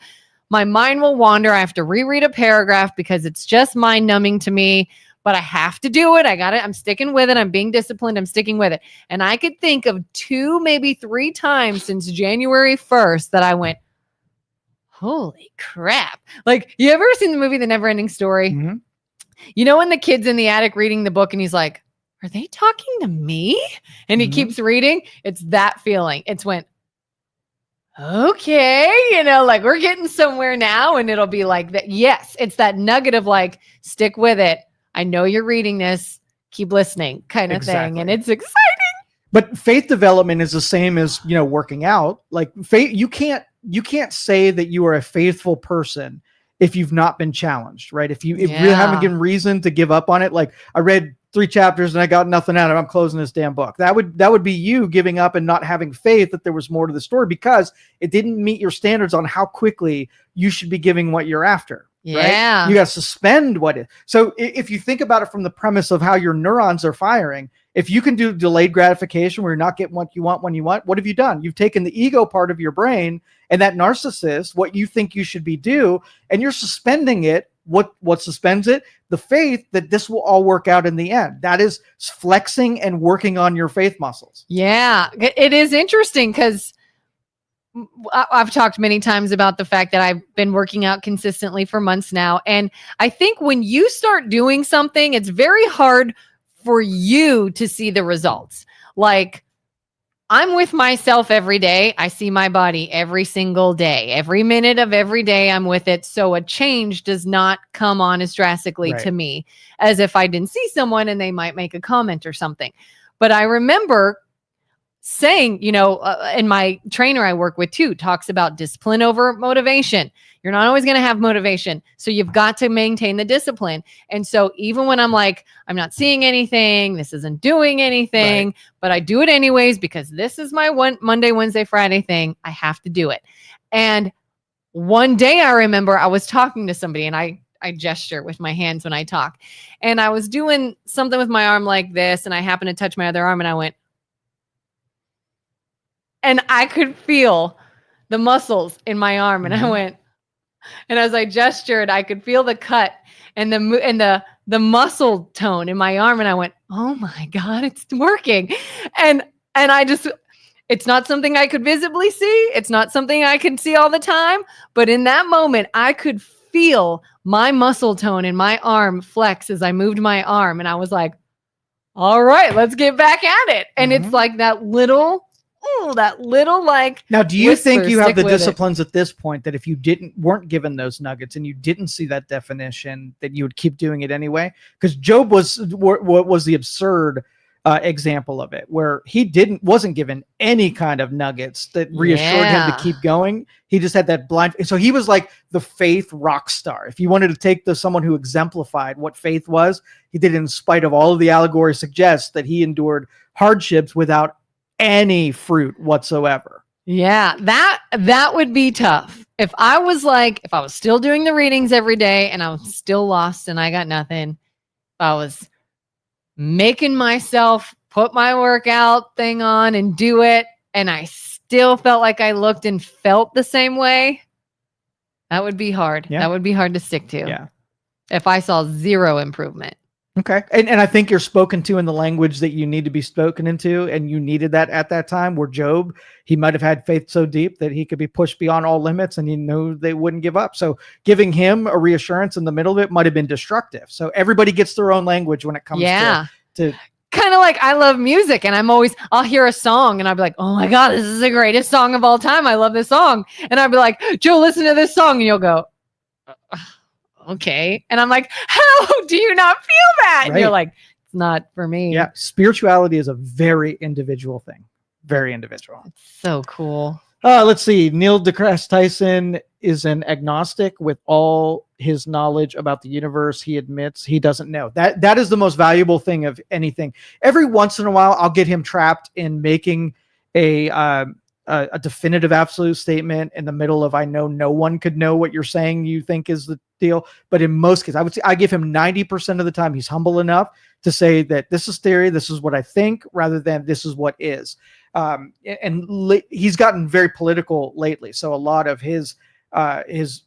My mind will wander. I have to reread a paragraph because it's just mind numbing to me, but I have to do it. I got it. I'm sticking with it. I'm being disciplined. I'm sticking with it. And I could think of 2, maybe 3 times since January 1st that I went, holy crap. Like, you ever seen the movie The Neverending Story? Mm-hmm. You know, when the kid's in the attic reading the book and he's like, are they talking to me? And he keeps reading. It's that feeling. It's went, okay, like we're getting somewhere now. And it'll be like that. Yes. It's that nugget of like, stick with it. I know you're reading this. Keep listening kind of thing. And it's exciting. But faith development is the same as, working out. Like faith, you can't say that you are a faithful person if you've not been challenged, right? If you really haven't given reason to give up on it, like I read 3 chapters and I got nothing out of it, I'm closing this damn book. That would be you giving up and not having faith that there was more to the story because it didn't meet your standards on how quickly you should be giving what you're after. Yeah. Right? You got to suspend so if you think about it from the premise of how your neurons are firing, if you can do delayed gratification where you're not getting what you want when you want, what have you done? You've taken the ego part of your brain and that narcissist, what you think you should be and you're suspending it. What suspends it? The faith that this will all work out in the end. That is flexing and working on your faith muscles. Yeah. It is interesting because I've talked many times about the fact that I've been working out consistently for months now. And I think when you start doing something, it's very hard for you to see the results. Like, I'm with myself every day. I see my body every single day. Every minute of every day I'm with it. So a change does not come on as drastically to me as if I didn't see someone and they might make a comment or something. But I remember saying, and my trainer I work with too talks about discipline over motivation. You're not always going to have motivation. So you've got to maintain the discipline. And so even when I'm like, I'm not seeing anything, this isn't doing anything, but I do it anyways, because this is my Monday, Wednesday, Friday thing. I have to do it. And one day I remember I was talking to somebody and I gesture with my hands when I talk, and I was doing something with my arm like this. And I happened to touch my other arm and I went, and I could feel the muscles in my arm. And I went, and as I gestured, I could feel the cut and the muscle tone in my arm. And I went, oh my God, it's working. And I just, It's not something I could visibly see. It's not something I can see all the time. But in that moment, I could feel my muscle tone in my arm flex as I moved my arm. And I was like, all right, let's get back at it. And it's like that little like. Now, do you think you have the with it. disciplines at this point that if you weren't given those nuggets and you didn't see that definition, that you would keep doing it anyway? Because Job was what was the absurd example of it, where he wasn't given any kind of nuggets that reassured him to keep going. He just had that blind. So he was like the faith rock star. If you wanted to take someone who exemplified what faith was, he did it in spite of all of the allegory suggests that he endured hardships without any fruit whatsoever. Yeah, that would be tough. If I was still doing the readings every day and I was still lost and I got nothing, if I was making myself put my workout thing on and do it, and I still felt like I looked and felt the same way, that would be hard. Yeah. That would be hard to stick to. Yeah. If I saw zero improvement. Okay. And I think you're spoken to in the language that you need to be spoken into, and you needed that at that time. Where Job, he might have had faith so deep that he could be pushed beyond all limits, and he knew they wouldn't give up. So giving him a reassurance in the middle of it might have been destructive. So everybody gets their own language when it comes to kind of like I love music, and I'll hear a song and I'll be like, oh my God, this is the greatest song of all time. I love this song. And I'll be like, Joe, listen to this song. And you'll go, okay. And I'm like, how do you not feel that? And you're like, it's not for me. Yeah. Spirituality is a very individual thing. Very individual. It's so cool. Let's see. Neil deGrasse Tyson is an agnostic with all his knowledge about the universe. He admits he doesn't know. That is the most valuable thing of anything. Every once in a while, I'll get him trapped in making a definitive absolute statement in the middle of, I know no one could know what you're saying you think is the deal. But in most cases, I would say I give him 90% of the time, he's humble enough to say that this is theory, this is what I think, rather than this is what is. He's gotten very political lately. So a lot of his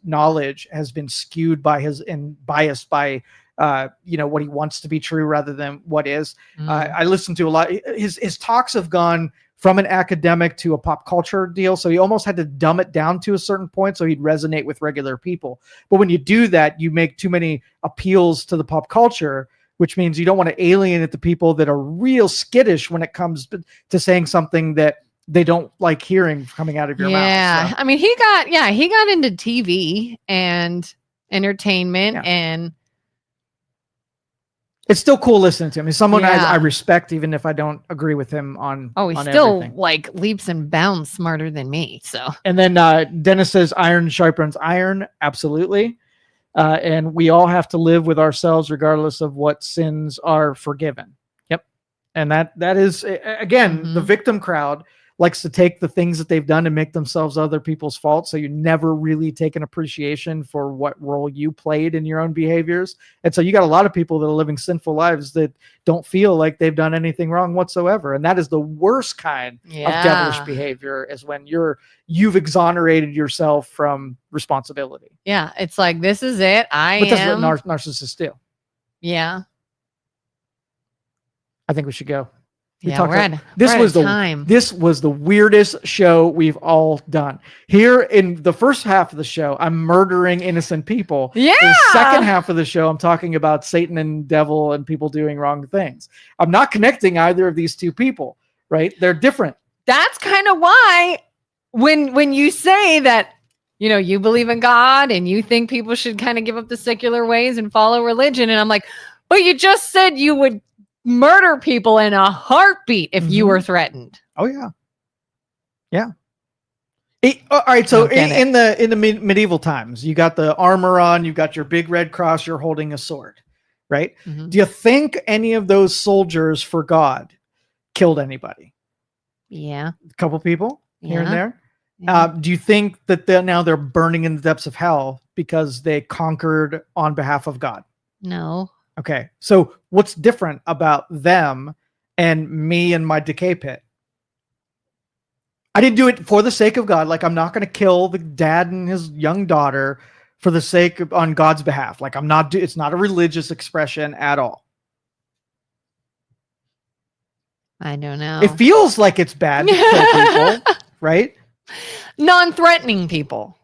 knowledge has been skewed by and biased by what he wants to be true rather than what is. I listen to a lot. His talks have gone from an academic to a pop culture deal. So he almost had to dumb it down to a certain point so he'd resonate with regular people. But when you do that, you make too many appeals to the pop culture, which means you don't want to alienate the people that are real skittish when it comes to saying something that they don't like hearing coming out of your mouth. Yeah. So. I mean, he got into TV and entertainment, and it's still cool listening to him. He's someone I respect, even if I don't agree with him on. Oh, he's still everything. Like leaps and bounds smarter than me. So. And then Dennis says, "Iron sharpens iron." Absolutely. And we all have to live with ourselves, regardless of what sins are forgiven. Yep. And that is again the victim crowd likes to take the things that they've done and make themselves other people's fault. So you never really take an appreciation for what role you played in your own behaviors. And so you got a lot of people that are living sinful lives that don't feel like they've done anything wrong whatsoever. And that is the worst kind of devilish behavior, is when you've exonerated yourself from responsibility. Yeah. It's like, this is it. But that's what narcissists do. Yeah. I think we should go. This was the weirdest show we've all done. Here in the first half of the show, I'm murdering innocent people. Yeah. In the second half of the show, I'm talking about Satan and devil and people doing wrong things. I'm not connecting either of these two people, right? They're different. That's kind of why when you say that, you believe in God and you think people should kind of give up the secular ways and follow religion. And I'm like, but you just said you would murder people in a heartbeat if you were threatened. Oh yeah. All right. So in the medieval times, you got the armor on, you got your big red cross, you're holding a sword, right? Mm-hmm. Do you think any of those soldiers for God killed anybody? Yeah. A couple people here and there. Yeah. Do you think that now they're burning in the depths of hell because they conquered on behalf of God? No. Okay, so what's different about them and me and my decay pit? I didn't do it for the sake of God. Like, I'm not going to kill the dad and his young daughter for the sake of, on God's behalf. Like, it's not a religious expression at all. I don't know. It feels like it's bad to kill people, right? Non-threatening people.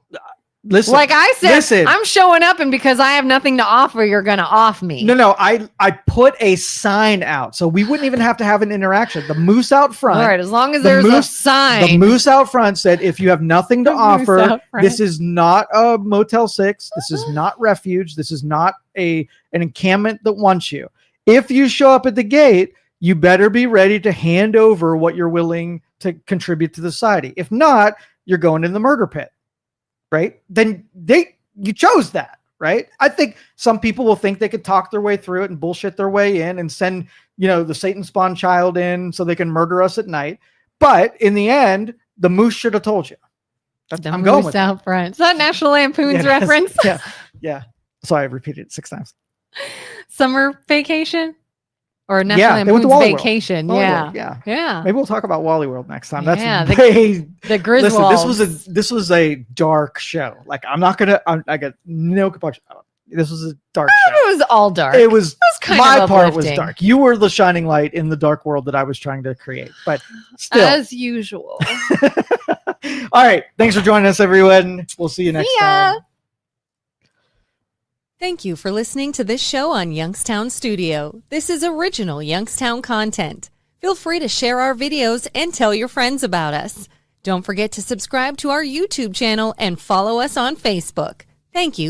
Listen, Like I said, listen. I'm showing up, and because I have nothing to offer, you're going to off me. No, I put a sign out, so we wouldn't even have to have an interaction. The moose out front. All right, as long as there's a sign. The moose out front said, if you have nothing to offer, this is not a Motel 6. This is not refuge. This is not an encampment that wants you. If you show up at the gate, you better be ready to hand over what you're willing to contribute to the society. If not, you're going in the murder pit. Right? Then you chose that, right? I think some people will think they could talk their way through it and bullshit their way in and send, the Satan spawn child in so they can murder us at night. But in the end, the moose should have told you. I'm going with out front. Is that National Lampoon's reference? Yeah. Sorry, I repeated it 6 times. Summer vacation? Or National Lampoon's Vacation. Yeah. Maybe we'll talk about Wally World next time. That's the Griswolds. Listen, this was a dark show. Like I got no compunction. This was a dark show. It was all dark. It was kind my of part was uplifting. dark. You were the shining light in the dark world that I was trying to create. But still, as usual. All right. Thanks for joining us, everyone. We'll see you next time. Thank you for listening to this show on Youngstown Studio. This is original Youngstown content. Feel free to share our videos and tell your friends about us. Don't forget to subscribe to our YouTube channel and follow us on Facebook. Thank you.